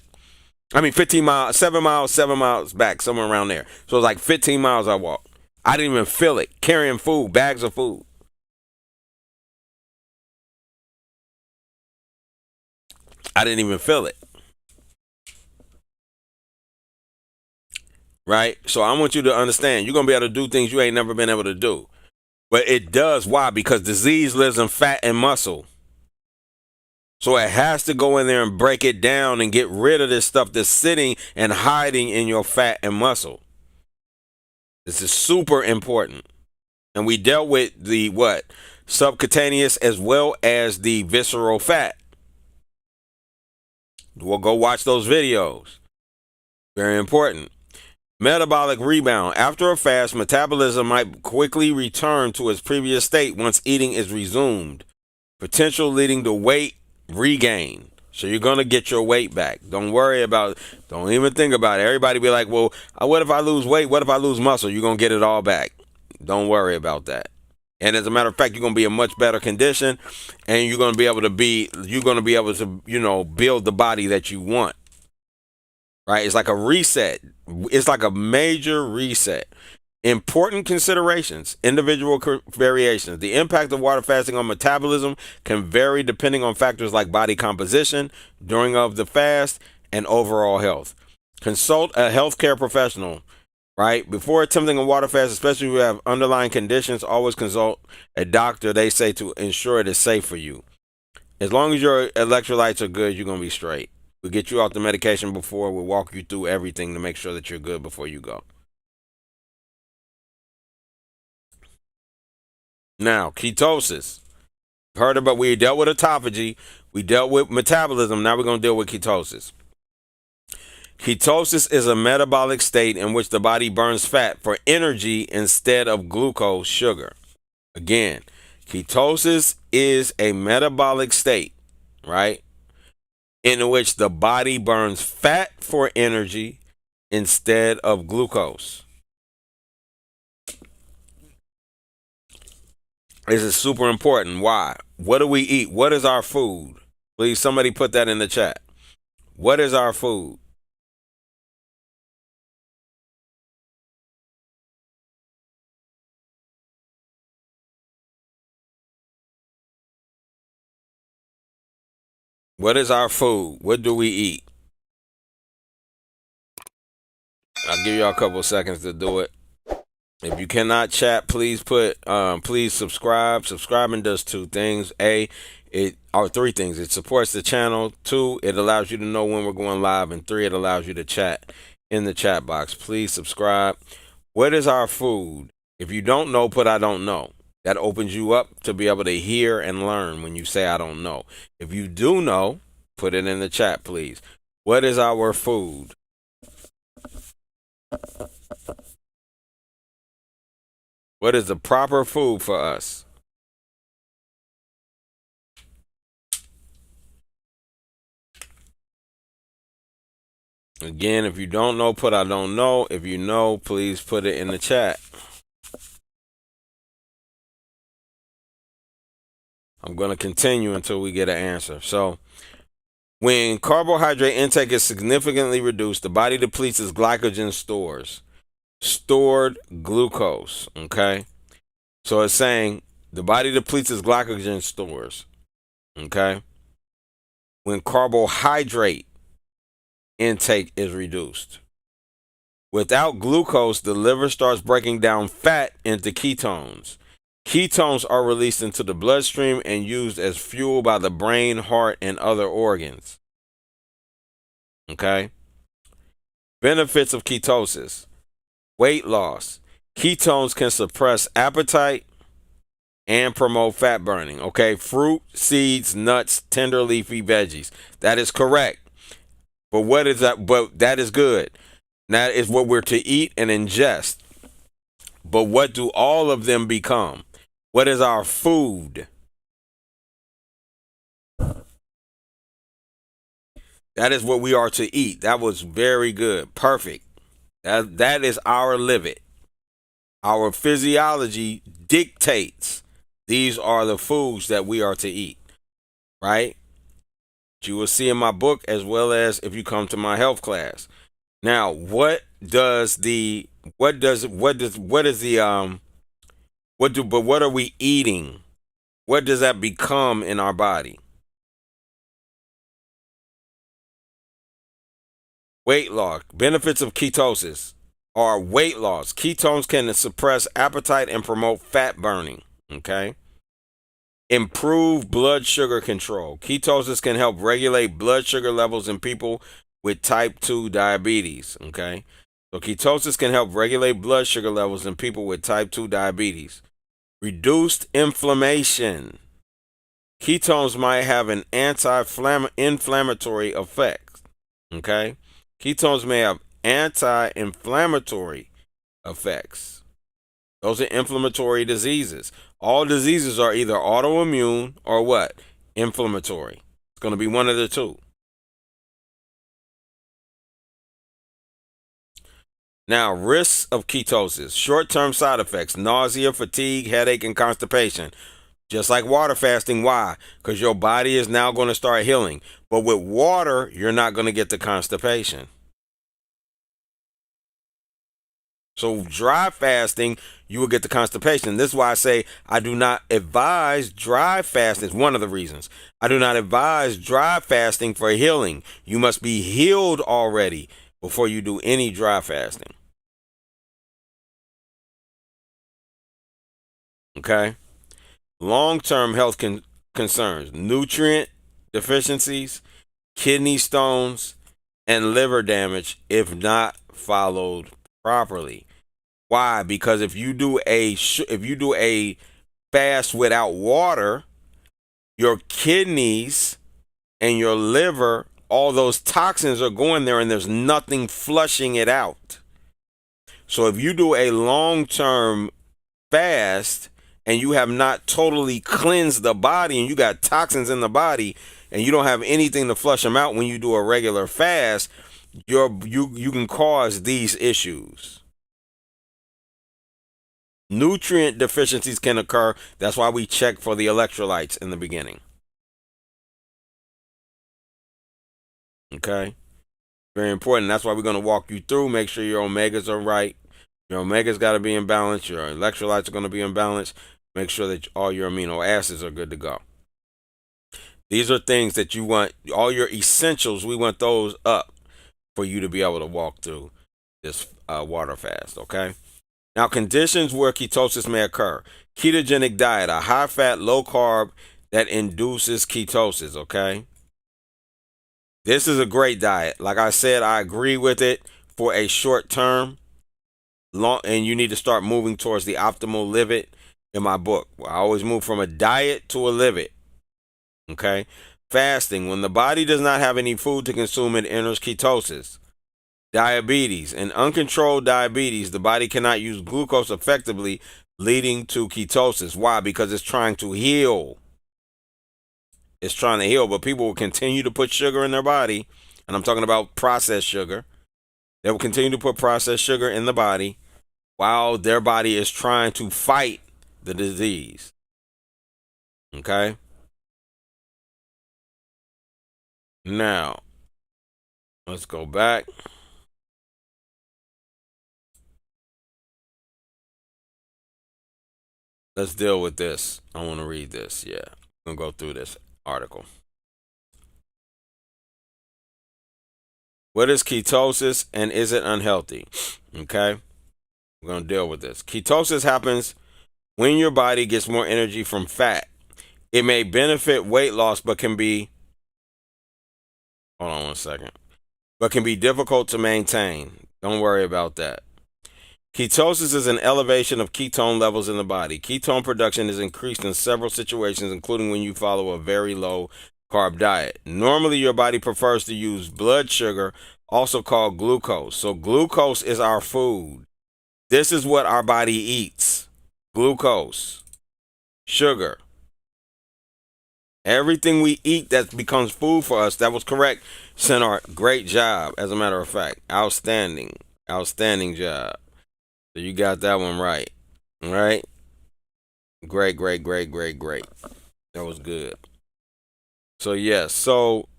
15 miles, 7 miles back, somewhere around there. So it was like 15 miles I walked. I didn't even feel it. Carrying food, bags of food. I didn't even feel it. Right? So I want you to understand you're going to be able to do things you ain't never been able to do. But it does. Why? Because disease lives in fat and muscle. So it has to go in there and break it down and get rid of this stuff that's sitting and hiding in your fat and muscle. This is super important. And we dealt with the what? Subcutaneous as well as the visceral fat. We'll go watch those videos. Very important. Metabolic rebound. After a fast, metabolism might quickly return to its previous state once eating is resumed. Potential leading to weight regain. So you're going to get your weight back. Don't worry about it. Don't even think about it. Everybody be like, well, what if I lose weight? What if I lose muscle? You're going to get it all back. Don't worry about that. And as a matter of fact, you're going to be in much better condition, and you're going to be able to build the body that you want. Right? It's like a reset. It's like a major reset. Important considerations, individual variations. The impact of water fasting on metabolism can vary depending on factors like body composition, during of the fast, and overall health. Consult a healthcare professional, right? Before attempting a water fast, especially if you have underlying conditions, always consult a doctor, they say, to ensure it is safe for you. As long as your electrolytes are good, you're going to be straight. We'll get you off the medication before. We'll walk you through everything to make sure that you're good before you go. Now, ketosis. We dealt with autophagy. We dealt with metabolism. Now we're going to deal with ketosis. Ketosis is a metabolic state in which the body burns fat for energy instead of glucose, sugar. Again, ketosis is a metabolic state, right, in which the body burns fat for energy instead of glucose. This is super important. Why? What do we eat? What is our food? Please, somebody put that in the chat. What is our food? What is our food? What do we eat? I'll give y'all a couple of seconds to do it. If you cannot chat, please please subscribe. Subscribing does two things. Three things. It supports the channel. 2, it allows you to know when we're going live. And 3, it allows you to chat in the chat box. Please subscribe. What is our food? If you don't know, put I don't know. That opens you up to be able to hear and learn when you say I don't know. If you do know, put it in the chat, please. What is our food? What is the proper food for us? Again, if you don't know, put I don't know. If you know, please put it in the chat. I'm going to continue until we get an answer. So, when carbohydrate intake is significantly reduced, the body depletes its glycogen stores. Stored glucose, okay? So it's saying the body depletes its glycogen stores, okay? When carbohydrate intake is reduced. Without glucose, the liver starts breaking down fat into ketones. Ketones are released into the bloodstream and used as fuel by the brain, heart, and other organs. Okay? Benefits of ketosis. Weight loss. Ketones can suppress appetite and promote fat burning. Okay? Fruit, seeds, nuts, tender leafy veggies. That is correct. But what is that? But that is good. That is what we're to eat and ingest. But what do all of them become? What is our food? That is what we are to eat. That was very good. Perfect. That is our livet. Our physiology dictates these are the foods that we are to eat. Right? You will see in my book as well as if you come to my health class. Now, what are we eating? What does that become in our body? Weight loss. Benefits of ketosis are weight loss. Ketones can suppress appetite and promote fat burning. Okay. Improve blood sugar control. Ketosis can help regulate blood sugar levels in people with type 2 diabetes. Okay. So ketosis can help regulate blood sugar levels in people with type 2 diabetes. Reduced inflammation. Ketones might have an anti-inflammatory effect. Okay? Ketones may have anti-inflammatory effects. Those are inflammatory diseases. All diseases are either autoimmune or what? Inflammatory. It's going to be one of the two. Now, risks of ketosis. Short-term side effects: nausea, fatigue, headache, and constipation. Just like water fasting. Why? Because your body is now going to start healing. But with water, you're not going to get the constipation. So dry fasting, you will get the constipation. This is why I say I do not advise dry fasting. It's one of the reasons. I do not advise dry fasting for healing. You must be healed already before you do any dry fasting. Okay? Long-term health concerns: nutrient deficiencies, kidney stones, and liver damage if not followed properly. Why? Because if you do a fast without water, your kidneys and your liver, all those toxins are going there and there's nothing flushing it out. So if you do a long-term fast and you have not totally cleansed the body and you got toxins in the body and you don't have anything to flush them out when you do a regular fast, you can cause these issues. Nutrient deficiencies can occur. That's why we check for the electrolytes in the beginning. Okay? Very important. That's why we're going to walk you through. Make sure your omegas are right. Your omegas got to be in balance. Your electrolytes are going to be in balance. Make sure that all your amino acids are good to go. These are things that you want. All your essentials, we want those up for you to be able to walk through this water fast. Okay? Now, conditions where ketosis may occur. Ketogenic diet, a high-fat, low-carb that induces ketosis, okay? This is a great diet. Like I said, I agree with it for a short term, and you need to start moving towards the optimal live it in my book. I always move from a diet to a live it, okay? Fasting, when the body does not have any food to consume, it enters ketosis. Diabetes. In uncontrolled diabetes, the body cannot use glucose effectively, leading to ketosis. Why? Because it's trying to heal. It's trying to heal, but people will continue to put sugar in their body, and I'm talking about processed sugar. They will continue to put processed sugar in the body while their body is trying to fight the disease. Okay? Now, let's go back. Let's deal with this. I want to read this. Yeah, I'm going to go through this article. What is ketosis and is it unhealthy? Okay, we're going to deal with this. Ketosis happens when your body gets more energy from fat. It may benefit weight loss, but can be, hold on one second, but can be difficult to maintain. Don't worry about that. Ketosis is an elevation of ketone levels in the body. Ketone production is increased in several situations, including when you follow a very low carb diet. Normally, your body prefers to use blood sugar, also called glucose. So glucose is our food. This is what our body eats. Glucose, sugar. Everything we eat that becomes food for us. That was correct, Senart. Great job, as a matter of fact. Outstanding. Outstanding job. So you got that one right. All right? Great. That was good. So, yes. So,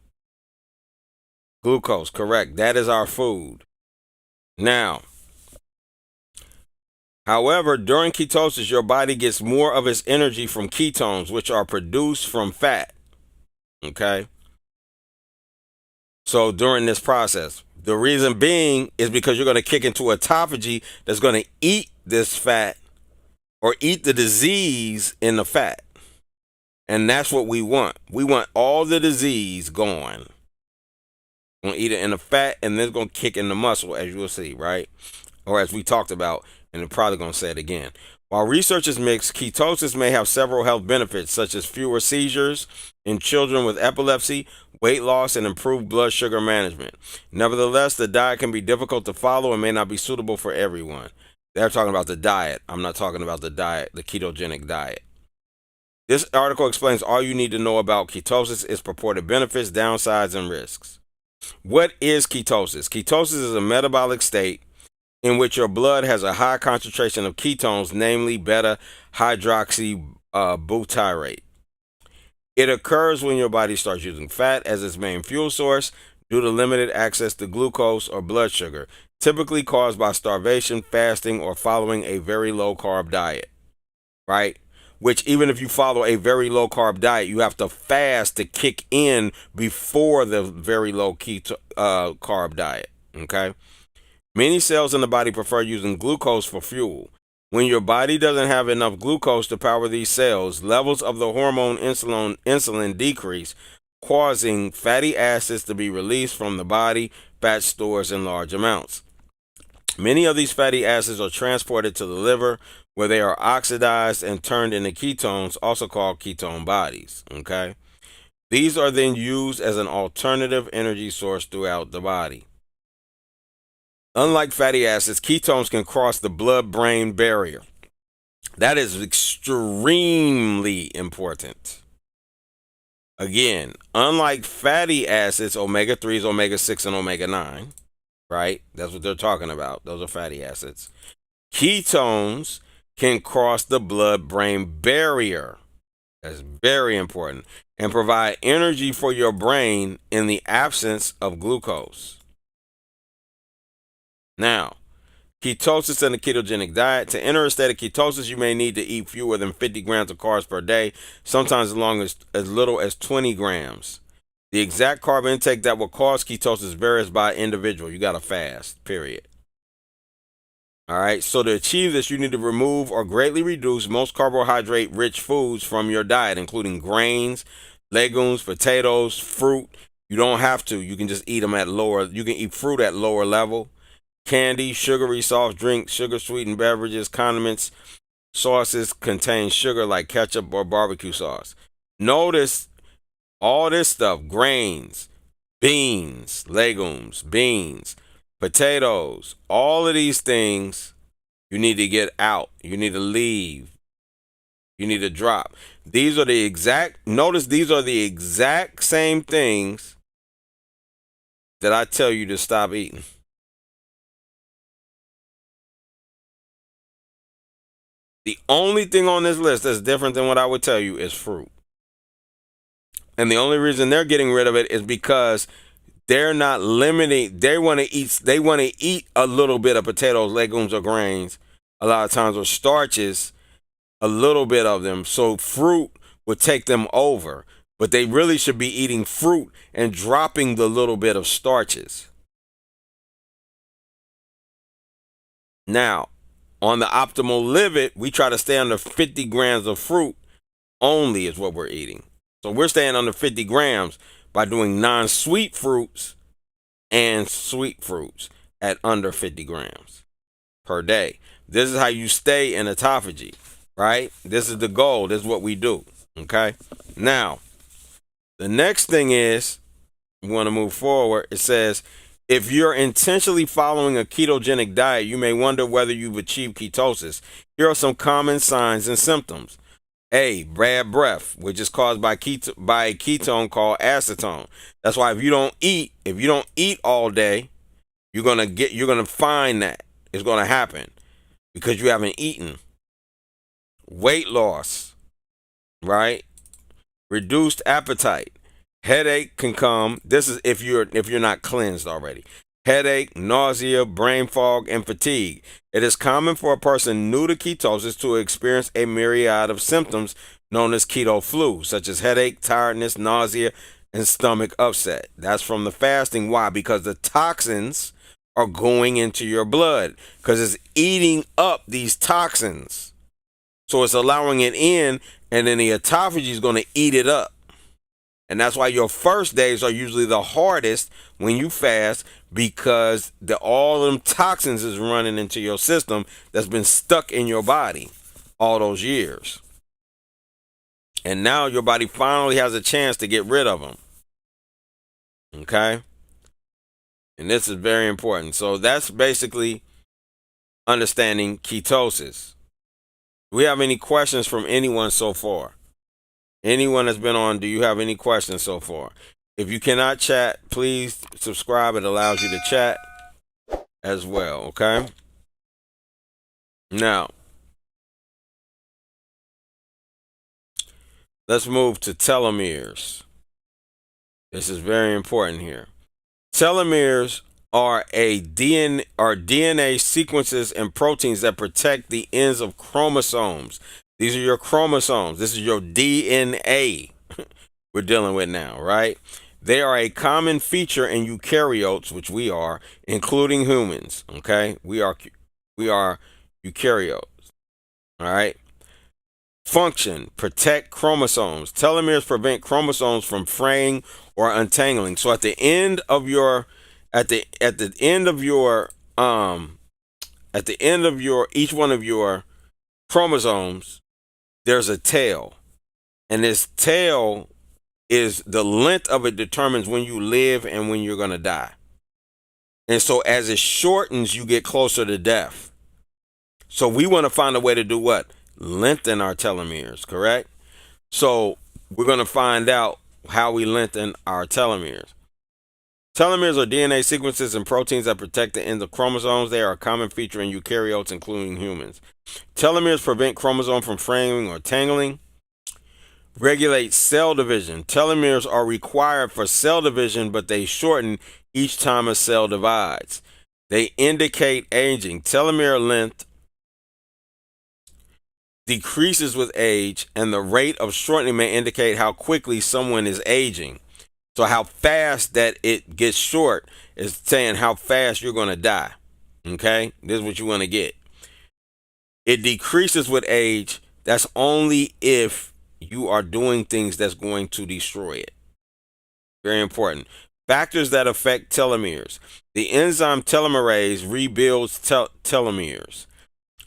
glucose, correct. That is our food. Now, however, during ketosis, your body gets more of its energy from ketones, which are produced from fat. Okay? So during this process, the reason being is because you're going to kick into autophagy that's going to eat this fat or eat the disease in the fat. And that's what we want. We want all the disease gone. We're going to eat it in the fat, and then it's going to kick in the muscle, as you'll see, right? Or as we talked about, and I'm probably going to say it again. While research is mixed, ketosis may have several health benefits, such as fewer seizures in children with epilepsy, weight loss, and improved blood sugar management. Nevertheless, the diet can be difficult to follow and may not be suitable for everyone. They're talking about the diet. I'm not talking about the diet, the ketogenic diet. This article explains all you need to know about ketosis, its purported benefits, downsides, and risks. What is ketosis? Ketosis is a metabolic state in which your blood has a high concentration of ketones, namely beta hydroxybutyrate. It occurs when your body starts using fat as its main fuel source due to limited access to glucose or blood sugar, typically caused by starvation, fasting, or following a very low carb diet, right? Which, even if you follow a very low carb diet, you have to fast to kick in before the very low carb diet, okay? Many cells in the body prefer using glucose for fuel. When your body doesn't have enough glucose to power these cells, levels of the hormone insulin decrease, causing fatty acids to be released from the body, fat stores in large amounts. Many of these fatty acids are transported to the liver, where they are oxidized and turned into ketones, also called ketone bodies. Okay? These are then used as an alternative energy source throughout the body. Unlike fatty acids, ketones can cross the blood-brain barrier. That is extremely important. Again, unlike fatty acids, omega-3s, omega-6, and omega-9, right? That's what they're talking about. Those are fatty acids. Ketones can cross the blood-brain barrier. That's very important. And provide energy for your brain in the absence of glucose. Now, ketosis and the ketogenic diet. To enter a state of ketosis, you may need to eat fewer than 50 grams of carbs per day, sometimes as little as 20 grams. The exact carb intake that will cause ketosis varies by individual. You got to fast, period. All right, so to achieve this, you need to remove or greatly reduce most carbohydrate-rich foods from your diet, including grains, legumes, potatoes, fruit. You don't have to. You can just eat them you can eat fruit at lower level. Candy, sugary soft drinks, sugar-sweetened beverages, condiments, sauces contain sugar like ketchup or barbecue sauce. Notice all this stuff: grains, beans, legumes, potatoes, all of these things you need to get out. You need to leave. You need to drop. These are the exact same things that I tell you to stop eating. The only thing on this list that's different than what I would tell you is fruit. And the only reason they're getting rid of it is because they're not limiting. They want to eat a little bit of potatoes, legumes, or grains, a lot of times, or starches, a little bit of them. So fruit would take them over. But they really should be eating fruit and dropping the little bit of starches. Now, on the optimal limit, we try to stay under 50 grams of fruit only is what we're eating. So we're staying under 50 grams by doing non-sweet fruits and sweet fruits at under 50 grams per day. This is how you stay in autophagy, right? This is the goal. This is what we do, okay? Now, the next thing is, we want to move forward. It says, if you're intentionally following a ketogenic diet, you may wonder whether you've achieved ketosis. Here are some common signs and symptoms. A, bad breath, which is caused by a ketone called acetone. That's why if you don't eat all day, you're gonna find that it's gonna happen because you haven't eaten. Weight loss, right? Reduced appetite. Headache can come. This is if you're not cleansed already. Headache, nausea, brain fog, and fatigue. It is common for a person new to ketosis to experience a myriad of symptoms known as keto flu, such as headache, tiredness, nausea, and stomach upset. That's from the fasting. Why? Because the toxins are going into your blood because it's eating up these toxins. So it's allowing it in, and then the autophagy is going to eat it up. And that's why your first days are usually the hardest when you fast, because all of them toxins is running into your system that's been stuck in your body all those years. And now your body finally has a chance to get rid of them. Okay? And this is very important. So that's basically understanding ketosis. Do we have any questions from anyone so far? Anyone that's been on, do you have any questions so far? If you cannot chat, please subscribe. It allows you to chat as well, okay? Now, let's move to telomeres. This is very important here. Telomeres are DNA sequences and proteins that protect the ends of chromosomes. These are your chromosomes. This is your DNA we're dealing with now, right? They are a common feature in eukaryotes, which we are, including humans, okay? We are eukaryotes, all right? Function: protect chromosomes. Telomeres prevent chromosomes from fraying or untangling. So at the end of your each one of your chromosomes, there's a tail. And this tail is the length of it determines when you live and when you're going to die. And so as it shortens, you get closer to death. So we want to find a way to do what? Lengthen our telomeres, correct? So we're going to find out how we lengthen our telomeres. Telomeres are DNA sequences and proteins that protect the ends of chromosomes. They are a common feature in eukaryotes, including humans. Telomeres prevent chromosomes from fraying or tangling. Regulate cell division. Telomeres are required for cell division, but they shorten each time a cell divides. They indicate aging. Telomere length decreases with age, and the rate of shortening may indicate how quickly someone is aging. So how fast that it gets short is saying how fast you're going to die. Okay? This is what you want to get. It decreases with age. That's only if you are doing things that's going to destroy it. Very important. Factors that affect telomeres. The enzyme telomerase rebuilds telomeres.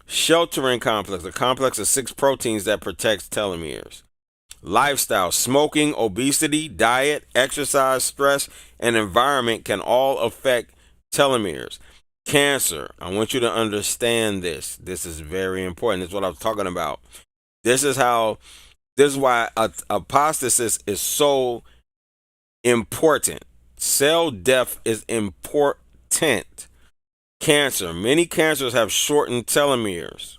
Sheltering complex, a complex of 6 proteins that protects telomeres. Lifestyle: smoking, obesity, diet, exercise, stress, and environment can all affect telomeres. Cancer. I want you to understand this. This is very important. This is what I was talking about. This is why apostasis is so important. Cell death is important. Cancer. Many cancers have shortened telomeres.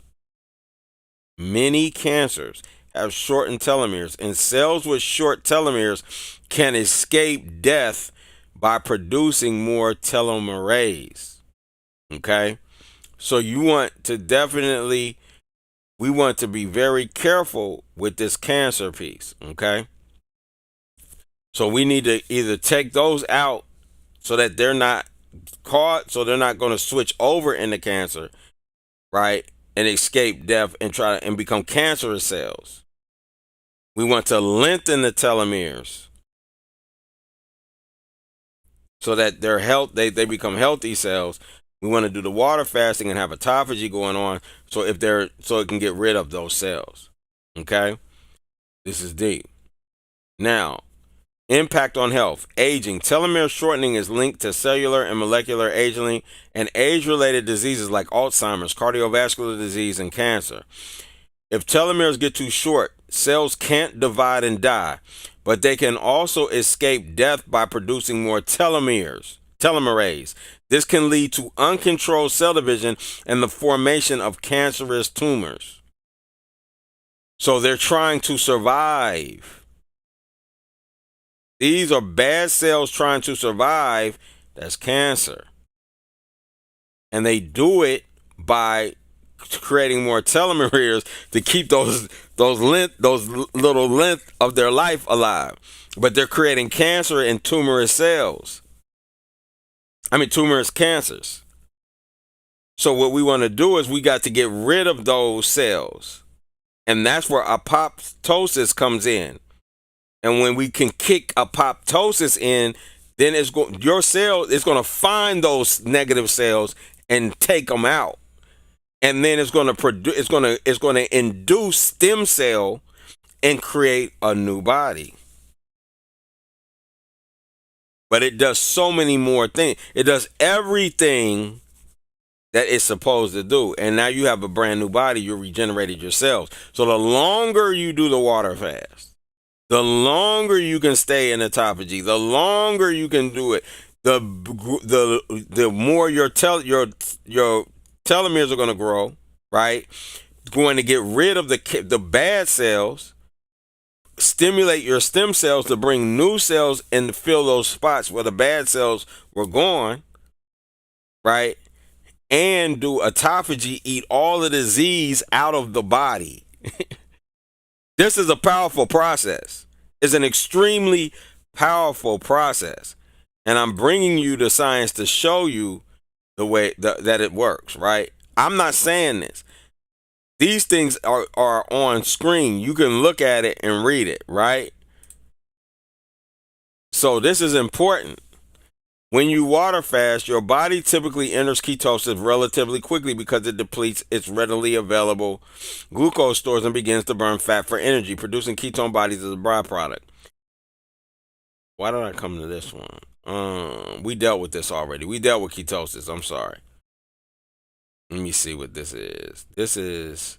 Many cancers have shortened telomeres, and cells with short telomeres can escape death by producing more telomerase. Okay? So we want to be very careful with this cancer piece. Okay? So we need to either take those out so that they're not caught, so they're not going to switch over into cancer, right? And escape death and become cancerous cells. We want to lengthen the telomeres so that they become healthy cells. We want to do the water fasting and have autophagy going on so it can get rid of those cells. Okay? This is deep. Now, impact on health. Aging. Telomere shortening is linked to cellular and molecular aging and age-related diseases like Alzheimer's, cardiovascular disease, and cancer. If telomeres get too short, cells can't divide and die, but they can also escape death by producing more telomerase. This can lead to uncontrolled cell division and the formation of cancerous tumors. So they're trying to survive. These are bad cells trying to survive. That's cancer. And they do it by creating more telomeres to keep those little length of their life alive. but they're creating cancer in tumorous cells. Tumorous cancers. So what we want to do is we got to get rid of those cells. And that's where apoptosis comes in. And when we can kick apoptosis in, then your cell is going to find those negative cells and take them out. And then it's going to induce stem cell and create a new body. But it does so many more things. It does everything that it's supposed to do. And now you have a brand new body. You regenerated your cells. So the longer you do the water fast, the longer you can stay in autophagy, the longer you can do it, the more your telomeres are going to grow, right? Going to get rid of the bad cells, stimulate your stem cells to bring new cells and fill those spots where the bad cells were gone, right? And do autophagy, eat all the disease out of the body. This is a powerful process. It's an extremely powerful process. And I'm bringing you the science to show you the way that it works, right? I'm not saying this. These things are on screen. You can look at it and read it, right? So this is important. When you water fast, your body typically enters ketosis relatively quickly because it depletes its readily available glucose stores and begins to burn fat for energy, producing ketone bodies as a byproduct. Why did I come to this one? We dealt with this already. We dealt with ketosis. I'm sorry. Let me see what this is. This is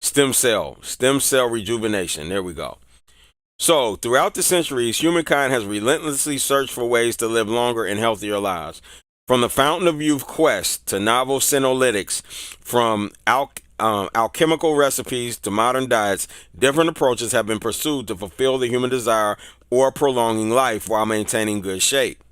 stem cell rejuvenation. There we go. So, throughout the centuries, humankind has relentlessly searched for ways to live longer and healthier lives. From the fountain of youth quest to novel senolytics, from alchemical recipes to modern diets, different approaches have been pursued to fulfill the human desire or prolonging life while maintaining good shape.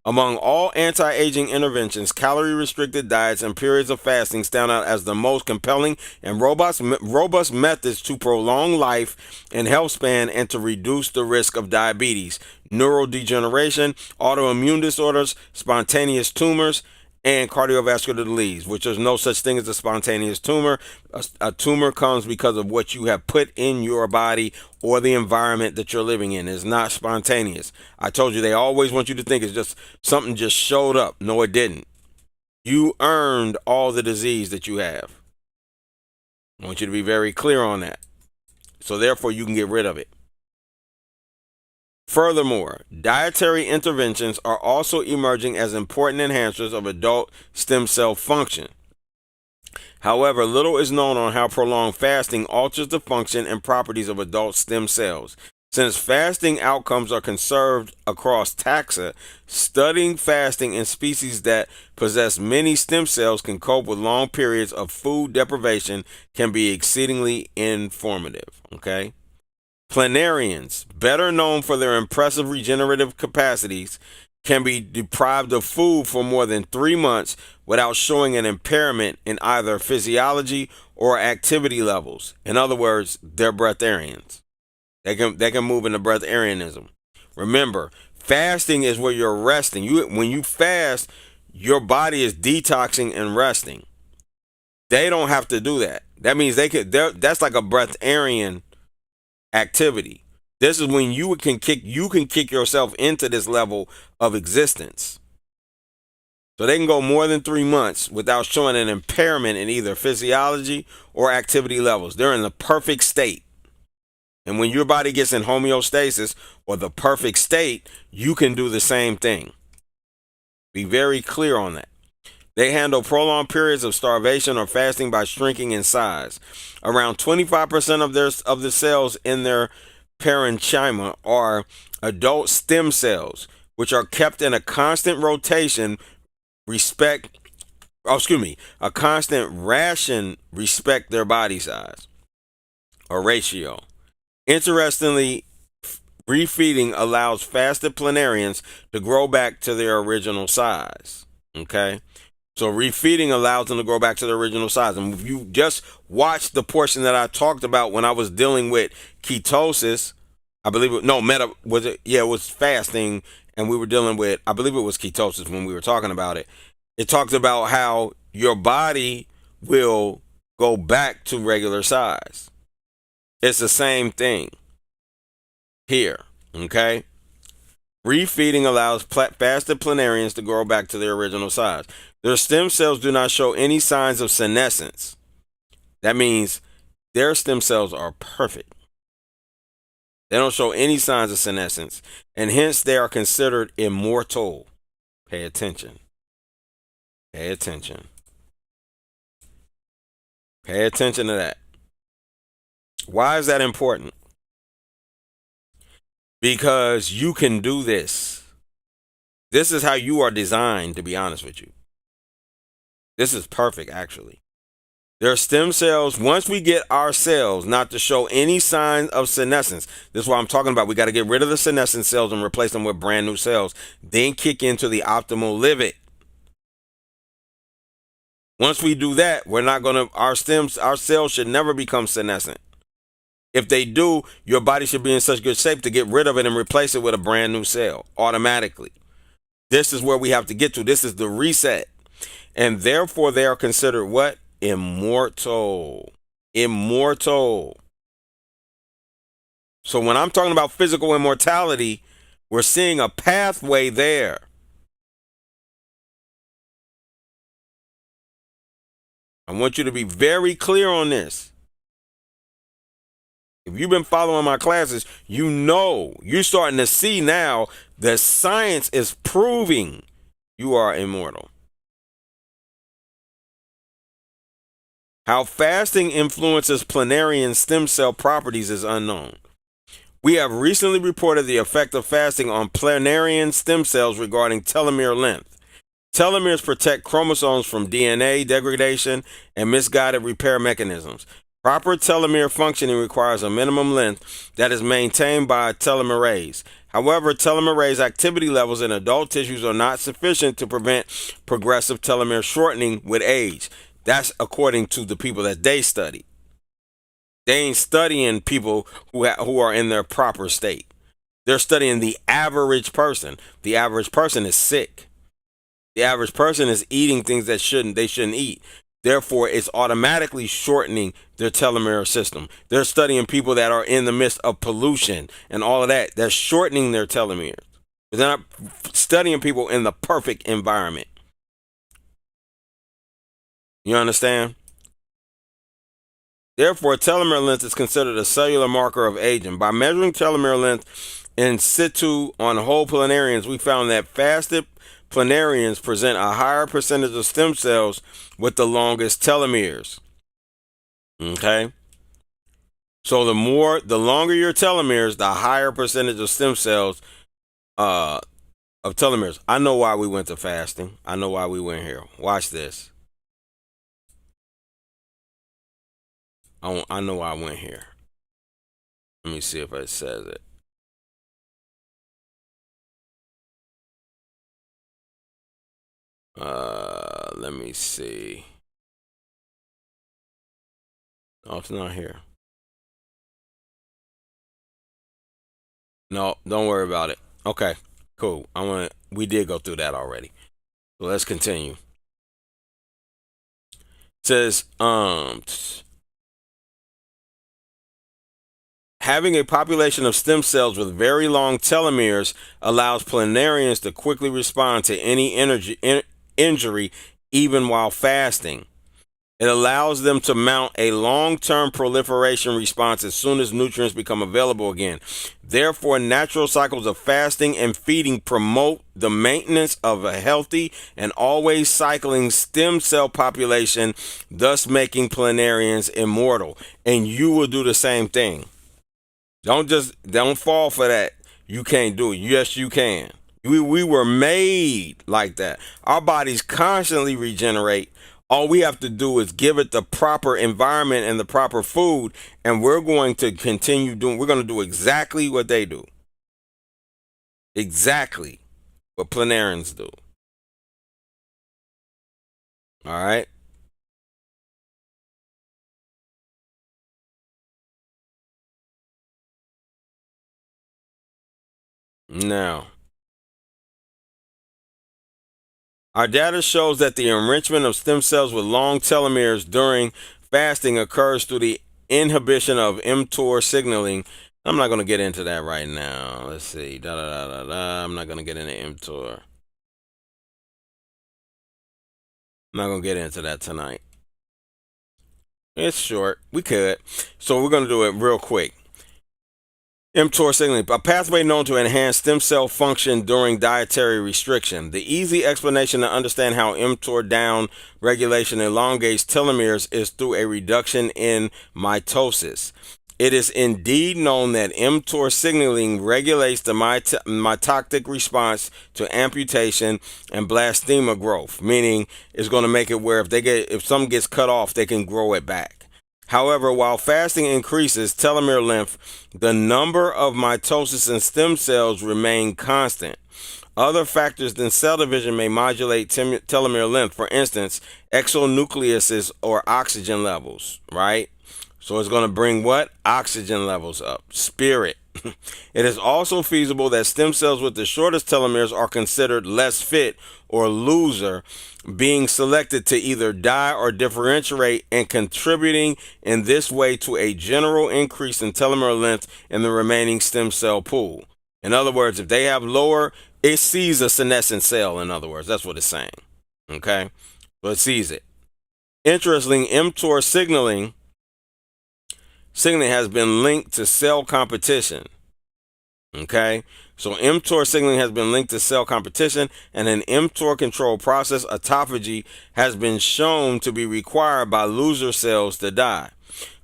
Among all anti-aging interventions, calorie-restricted diets and periods of fasting stand out as the most compelling and robust methods to prolong life and health span and to reduce the risk of diabetes, neurodegeneration, autoimmune disorders, spontaneous tumors, and cardiovascular disease, which there's no such thing as a spontaneous tumor. A tumor comes because of what you have put in your body or the environment that you're living in. It's not spontaneous. I told you they always want you to think it's just something just showed up. No, it didn't. You earned all the disease that you have. I want you to be very clear on that. So therefore you can get rid of it. Furthermore, dietary interventions are also emerging as important enhancers of adult stem cell function. However, little is known on how prolonged fasting alters the function and properties of adult stem cells. Since fasting outcomes are conserved across taxa, studying fasting in species that possess many stem cells can cope with long periods of food deprivation can be exceedingly informative. Okay? Planarians, better known for their impressive regenerative capacities, can be deprived of food for more than 3 months without showing an impairment in either physiology or activity levels. In other words, they're breatharians. They can move into breatharianism. Remember, fasting is where you're resting. When you fast, your body is detoxing and resting. They don't have to do that. That means that's like a breatharian activity. This is when you can kick yourself into this level of existence. So they can go more than 3 months without showing an impairment in either physiology or activity levels. They're in the perfect state. And when your body gets in homeostasis or the perfect state, you can do the same thing. Be very clear on that. They handle prolonged periods of starvation or fasting by shrinking in size. Around 25% of the cells in their parenchyma are adult stem cells, which are kept in a constant rotation respect their body size or ratio. Interestingly, refeeding allows fasted planarians to grow back to their original size. Okay? So refeeding allows them to grow back to their original size. And if you just watch the portion that I talked about when I was dealing with ketosis, I believe it. No, meta was it? Yeah, it was fasting, and we were dealing with. I believe it was ketosis when we were talking about it. It talked about how your body will go back to regular size. It's the same thing here. Okay, refeeding allows fasted planarians to grow back to their original size. Their stem cells do not show any signs of senescence. That means their stem cells are perfect. They don't show any signs of senescence, and hence they are considered immortal. Pay attention. Pay attention. Pay attention to that. Why is that important? Because you can do this. This is how you are designed, to be honest with you. This is perfect, actually. Their stem cells, once we get our cells not to show any sign of senescence, this is what I'm talking about. We got to get rid of the senescent cells and replace them with brand new cells. Then kick into the optimal livet. Once we do that, we're not going to, our cells should never become senescent. If they do, your body should be in such good shape to get rid of it and replace it with a brand new cell automatically. This is where we have to get to. This is the reset. And therefore, they are considered what? Immortal. Immortal. So when I'm talking about physical immortality, we're seeing a pathway there. I want you to be very clear on this. If you've been following my classes, you know, you're starting to see now that science is proving you are immortal. How fasting influences planarian stem cell properties is unknown. We have recently reported the effect of fasting on planarian stem cells regarding telomere length. Telomeres protect chromosomes from DNA degradation and misguided repair mechanisms. Proper telomere functioning requires a minimum length that is maintained by telomerase. However, telomerase activity levels in adult tissues are not sufficient to prevent progressive telomere shortening with age. That's according to the people that they study. They ain't studying people who are in their proper state. They're studying the average person. The average person is sick. The average person is eating things that they shouldn't eat. Therefore, it's automatically shortening their telomere system. They're studying people that are in the midst of pollution and all of that. They're shortening their telomeres. They're not studying people in the perfect environment. You understand? Therefore, telomere length is considered a cellular marker of aging. By measuring telomere length in situ on whole planarians, we found that fasted planarians present a higher percentage of stem cells with the longest telomeres. Okay? So the longer your telomeres, the higher percentage of stem cells of telomeres. I know why we went to fasting. I know why we went here. Watch this. I know why I went here. Let me see if it says it. Let me see. Oh, it's not here. No, don't worry about it. Okay, cool. We did go through that already. So let's continue. It says, having a population of stem cells with very long telomeres allows planarians to quickly respond to any injury even while fasting. It allows them to mount a long-term proliferation response as soon as nutrients become available again. Therefore, natural cycles of fasting and feeding promote the maintenance of a healthy and always cycling stem cell population, thus making planarians immortal. And you will do the same thing. Don't fall for that. You can't do it. Yes, you can. We were made like that. Our bodies constantly regenerate. All we have to do is give it the proper environment and the proper food, and we're going to continue doing, we're going to do exactly what they do. Exactly what planarians do. All right? Now, our data shows that the enrichment of stem cells with long telomeres during fasting occurs through the inhibition of mTOR signaling. I'm not going to get into that right now. Let's see. I'm not going to get into mTOR. I'm not going to get into that tonight. It's short. We could. So we're going to do it real quick. mTOR signaling, a pathway known to enhance stem cell function during dietary restriction. The easy explanation to understand how mTOR down regulation elongates telomeres is through a reduction in mitosis. It is indeed known that mTOR signaling regulates the mitotic response to amputation and blastema growth, meaning it's going to make it where if something gets cut off, they can grow it back. However, while fasting increases telomere length, the number of mitosis and stem cells remain constant. Other factors than cell division may modulate telomere length, for instance, exonucleases or oxygen levels, right? So it's going to bring what? Oxygen levels up. Spirit. It is also feasible that stem cells with the shortest telomeres are considered less fit or loser, being selected to either die or differentiate and contributing in this way to a general increase in telomere length in the remaining stem cell pool. In other words, if they have lower, it sees a senescent cell, in other words. That's what it's saying. Okay? So it sees it. Interestingly, mTOR signaling has been linked to cell competition. Okay, so mTOR signaling has been linked to cell competition, and an mTOR control process, autophagy, has been shown to be required by loser cells to die.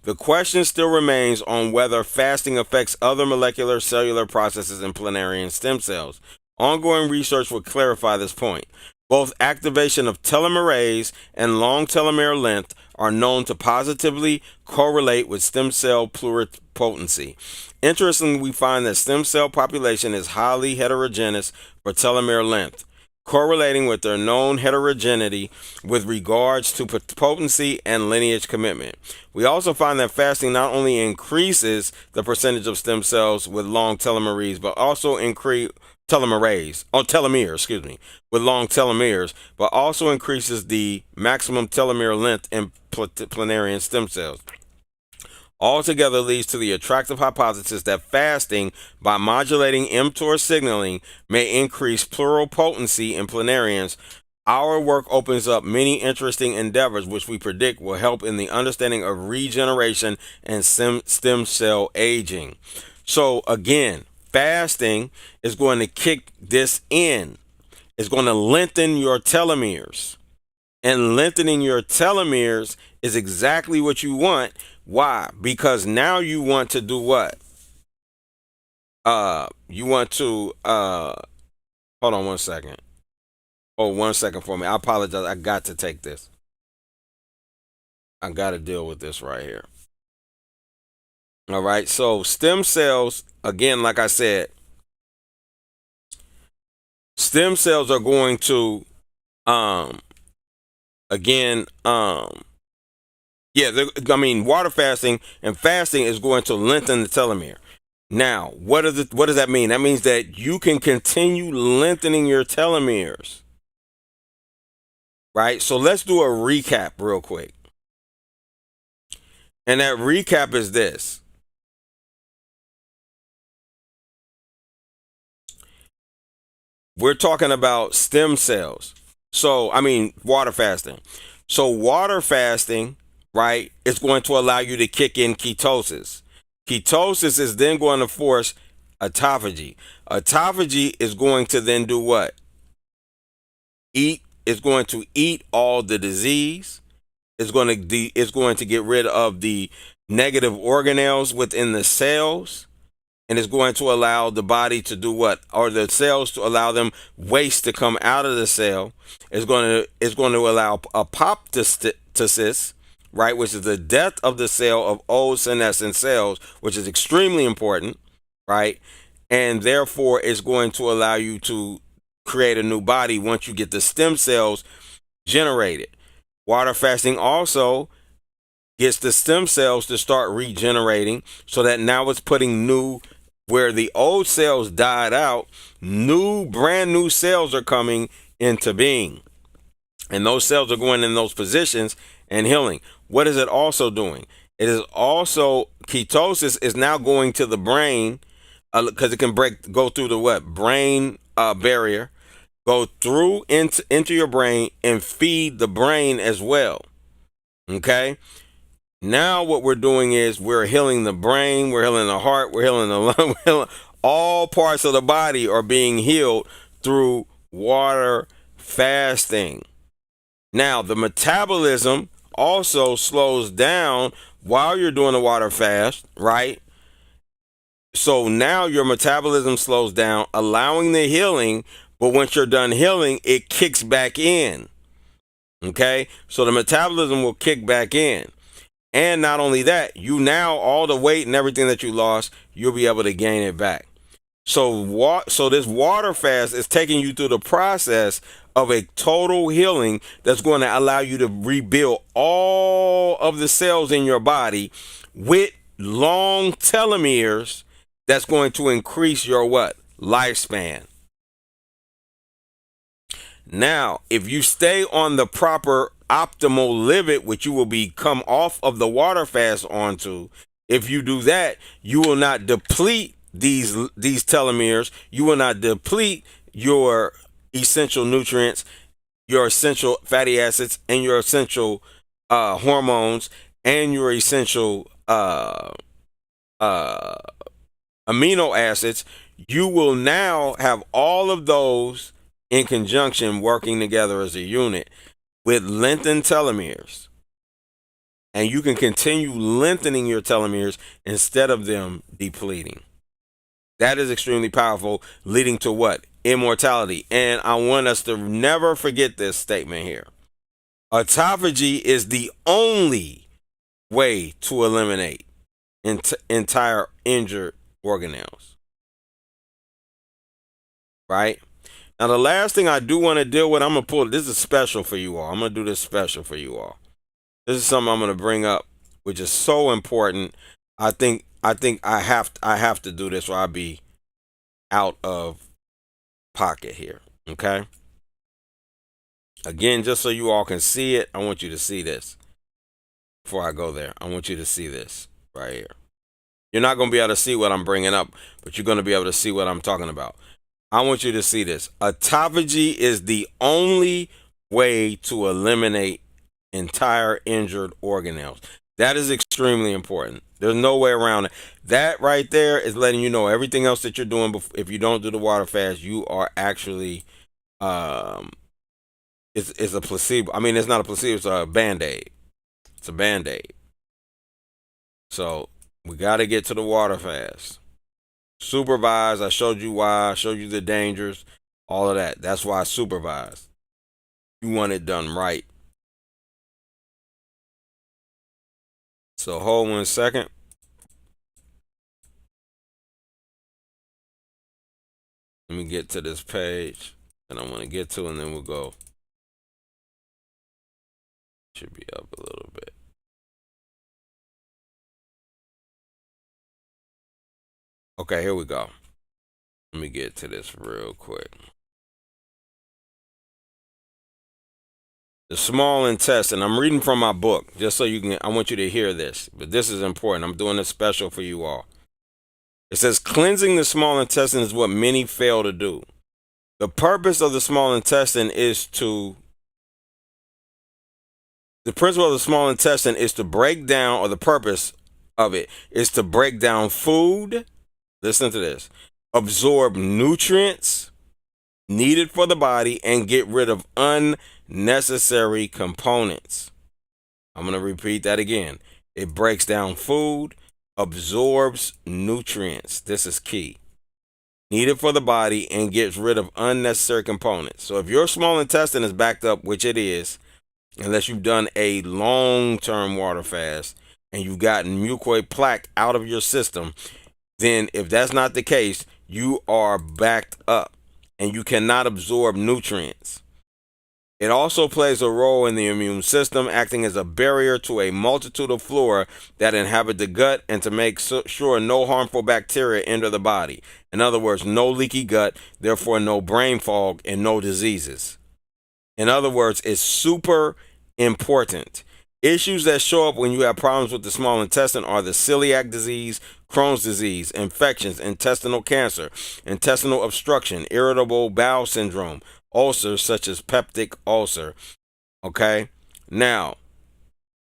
The question still remains on whether fasting affects other molecular cellular processes in planarian stem cells. Ongoing research will clarify this point. Both activation of telomerase and long telomere length are known to positively correlate with stem cell pluripotency. Interestingly, we find that stem cell population is highly heterogeneous for telomere length, correlating with their known heterogeneity with regards to potency and lineage commitment. We also find that fasting not only increases the percentage of stem cells with long telomeres, but also with long telomeres, but also increases the maximum telomere length in planarian stem cells. Altogether leads to the attractive hypothesis that fasting, by modulating mTOR signaling, may increase pluripotency in planarians. Our work opens up many interesting endeavors which we predict will help in the understanding of regeneration and stem cell aging. So again, fasting is going to kick this in. It's going to lengthen your telomeres. And lengthening your telomeres is exactly what you want. Why? Because now you want to do what? You want to hold on 1 second. Oh, 1 second for me. I apologize. I got to take this. I got to deal with this right here. All right. So stem cells, again, like I said, stem cells are going to water fasting and fasting is going to lengthen the telomere. Now, what does that mean? That means that you can continue lengthening your telomeres. Right? So let's do a recap real quick. And that recap is this. We're talking about stem cells. Water fasting. So water fasting, right, is going to allow you to kick in ketosis. Ketosis is then going to force autophagy. Autophagy is going to then do what? It's going to eat all the disease. It's going to get rid of the negative organelles within the cells. And it's going to allow the body to do what? Or the cells to allow them waste to come out of the cell. It's going to allow apoptosis, right, which is the death of the cell of old senescent cells, which is extremely important, right? And therefore, it's going to allow you to create a new body once you get the stem cells generated. Water fasting also gets the stem cells to start regenerating, so that now it's putting new where the old cells died out, brand new cells are coming into being. And those cells are going in those positions and healing. What is it also doing? It is also, ketosis is now going to the brain, because it can go through the what? Brain barrier, go through into your brain and feed the brain as well. Okay? Now what we're doing is we're healing the brain, we're healing the heart, we're healing the lung, all parts of the body are being healed through water fasting. Now, the metabolism also slows down while you're doing a water fast, right? So now your metabolism slows down, allowing the healing, but once you're done healing, it kicks back in. Okay? So the metabolism will kick back in. And not only that, you now, all the weight and everything that you lost, you'll be able to gain it back. So this water fast is taking you through the process of a total healing that's going to allow you to rebuild all of the cells in your body with long telomeres that's going to increase your what? Lifespan. Now, if you stay on the proper optimal livid, which you will come off of the water fast onto, if you do that, you will not deplete these telomeres. You will not deplete your essential nutrients, your essential fatty acids, and your essential hormones, and your essential amino acids. You will now have all of those in conjunction working together as a unit with lengthened telomeres. And you can continue lengthening your telomeres instead of them depleting. That is extremely powerful, leading to what? Immortality. And I want us to never forget this statement here. Autophagy is the only way to eliminate entire injured organelles. Right? Now, the last thing I do want to deal with, I'm going to pull, this is special for you all. I'm going to do this special for you all. This is something I'm going to bring up, which is so important. I think I have to do this or I'll be out of pocket here. Okay? Again, just so you all can see it, I want you to see this. Before I go there, I want you to see this right here. You're not going to be able to see what I'm bringing up, but you're going to be able to see what I'm talking about. I want you to see this. Autophagy is the only way to eliminate entire injured organelles. That is extremely important. There's no way around it. That right there is letting you know everything else that you're doing. If you don't do the water fast, you are actually, it's a placebo. I mean, it's not a placebo. It's a Band-Aid. It's a Band-Aid. So we got to get to the water fast. Supervised. I showed you why. I showed you the dangers. All of that. That's why I supervised. You want it done right. So hold 1 second. Let me get to this page that I want to get to, and then we'll go. Should be up a little bit. Okay, here we go. Let me get to this real quick. The small intestine. I'm reading from my book, just so you can, I want you to hear this, but this is important. I'm doing this special for you all. It says cleansing the small intestine is what many fail to do. The purpose of the small intestine is the principle of the small intestine is to break down, or the purpose of it is to break down food. Listen to this. Absorb nutrients needed for the body and get rid of unnecessary components. I'm going to repeat that again. It breaks down food, absorbs nutrients. This is key. Needed for the body and gets rid of unnecessary components. So if your small intestine is backed up, which it is, unless you've done a long-term water fast and you've gotten mucoid plaque out of your system, then if that's not the case, you are backed up and you cannot absorb nutrients. It also plays a role in the immune system, acting as a barrier to a multitude of flora that inhabit the gut and to make sure no harmful bacteria enter the body. In other words, no leaky gut, therefore no brain fog and no diseases. In other words, it's super important. Issues that show up when you have problems with the small intestine are the celiac disease, Crohn's disease, infections, intestinal cancer, intestinal obstruction, irritable bowel syndrome, ulcers such as peptic ulcer. Okay? Now,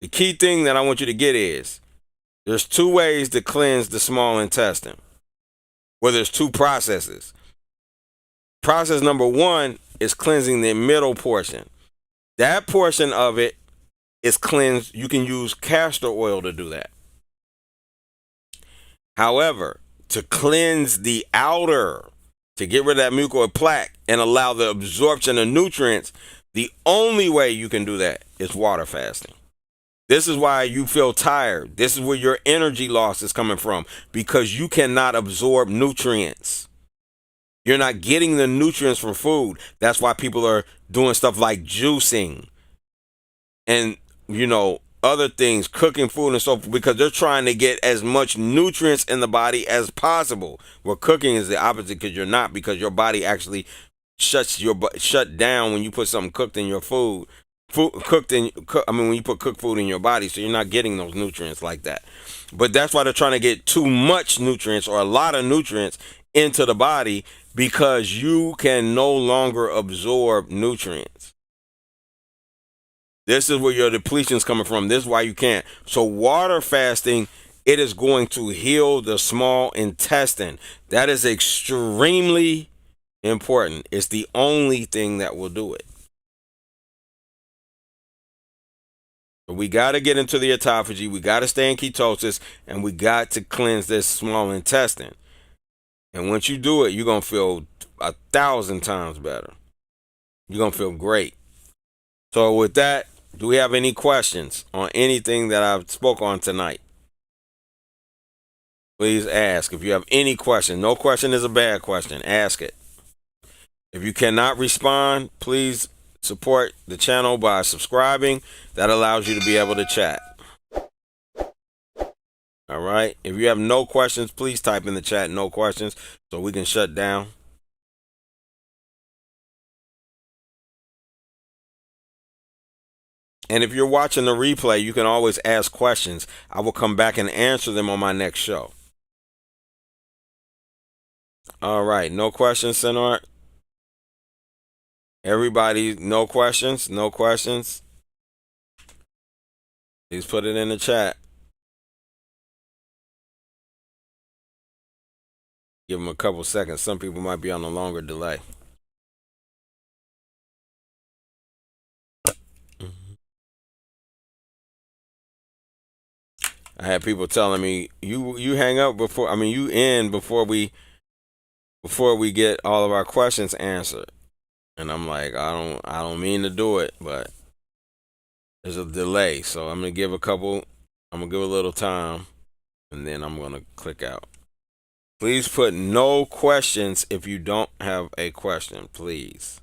the key thing that I want you to get is there's two ways to cleanse the small intestine. Well, there's two processes. Process number one is cleansing the middle portion. That portion of it is cleansed. You can use castor oil to do that. However, to cleanse the outer, to get rid of that mucoid plaque and allow the absorption of nutrients, the only way you can do that is water fasting. This is why you feel tired. This is where your energy loss is coming from, because you cannot absorb nutrients. You're not getting the nutrients from food. That's why people are doing stuff like juicing and, other things, cooking food and so forth, because they're trying to get as much nutrients in the body as possible. Well, cooking is the opposite, because you're not, because your body actually shut down when you put something cooked in your food. When you put cooked food in your body, so you're not getting those nutrients like that. But that's why they're trying to get too much nutrients or a lot of nutrients into the body, because you can no longer absorb nutrients. This is where your depletion is coming from. This is why you can't. So water fasting, it is going to heal the small intestine. That is extremely important. It's the only thing that will do it. But we got to get into the autophagy. We got to stay in ketosis, and we got to cleanse this small intestine. And once you do it, you're going to feel 1,000 times better. You're going to feel great. So with that, do we have any questions on anything that I've spoke on tonight? Please ask. If you have any question, no question is a bad question. Ask it. If you cannot respond, please support the channel by subscribing. That allows you to be able to chat. All right. If you have no questions, please type in the chat no questions so we can shut down. And if you're watching the replay, you can always ask questions. I will come back and answer them on my next show. All right. No questions, Senart? Everybody, no questions? No questions? Please put it in the chat. Give them a couple seconds. Some people might be on a longer delay. I had people telling me, you hang up before, you end before we get all of our questions answered. And I'm like, I don't mean to do it, but there's a delay. So I'm going to give a little time, and then I'm going to click out. Please put no questions if you don't have a question, please.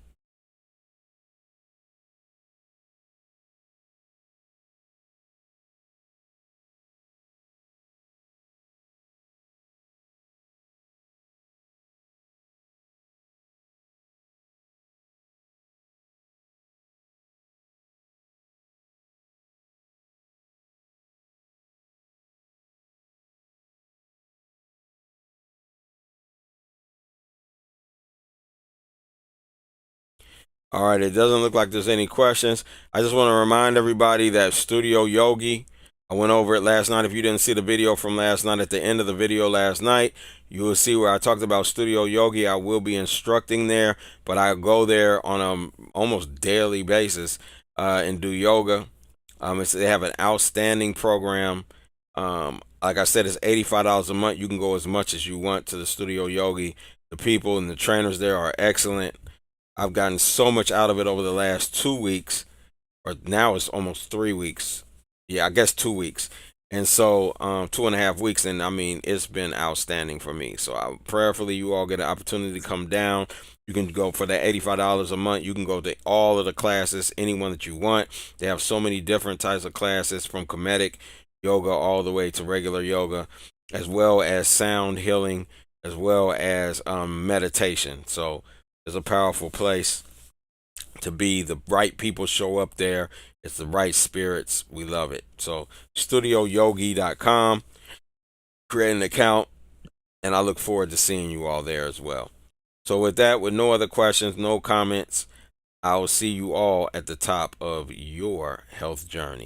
All right, it doesn't look like there's any questions. I just want to remind everybody that Studio Yogi, I went over it last night. If you didn't see the video from last night, at the end of the video last night, you will see where I talked about Studio Yogi. I will be instructing there, but I go there on a almost daily basis and do yoga. They have an outstanding program. Like I said, it's $85 a month. You can go as much as you want to the Studio Yogi. The people and the trainers there are excellent. I've gotten so much out of it over the last 2 weeks, or now it's almost 3 weeks. Yeah, I guess 2 weeks. And so 2.5 weeks, and I mean, it's been outstanding for me. So prayerfully you all get an opportunity to come down. You can go for that $85 a month. You can go to all of the classes, anyone that you want. They have so many different types of classes, from comedic yoga all the way to regular yoga, as well as sound healing, as well as meditation. So it's a powerful place to be. The right people show up there. It's the right spirits. We love it. So studioyogi.com, create an account, and I look forward to seeing you all there as well. So with that, with no other questions, no comments, I will see you all at the top of your health journey.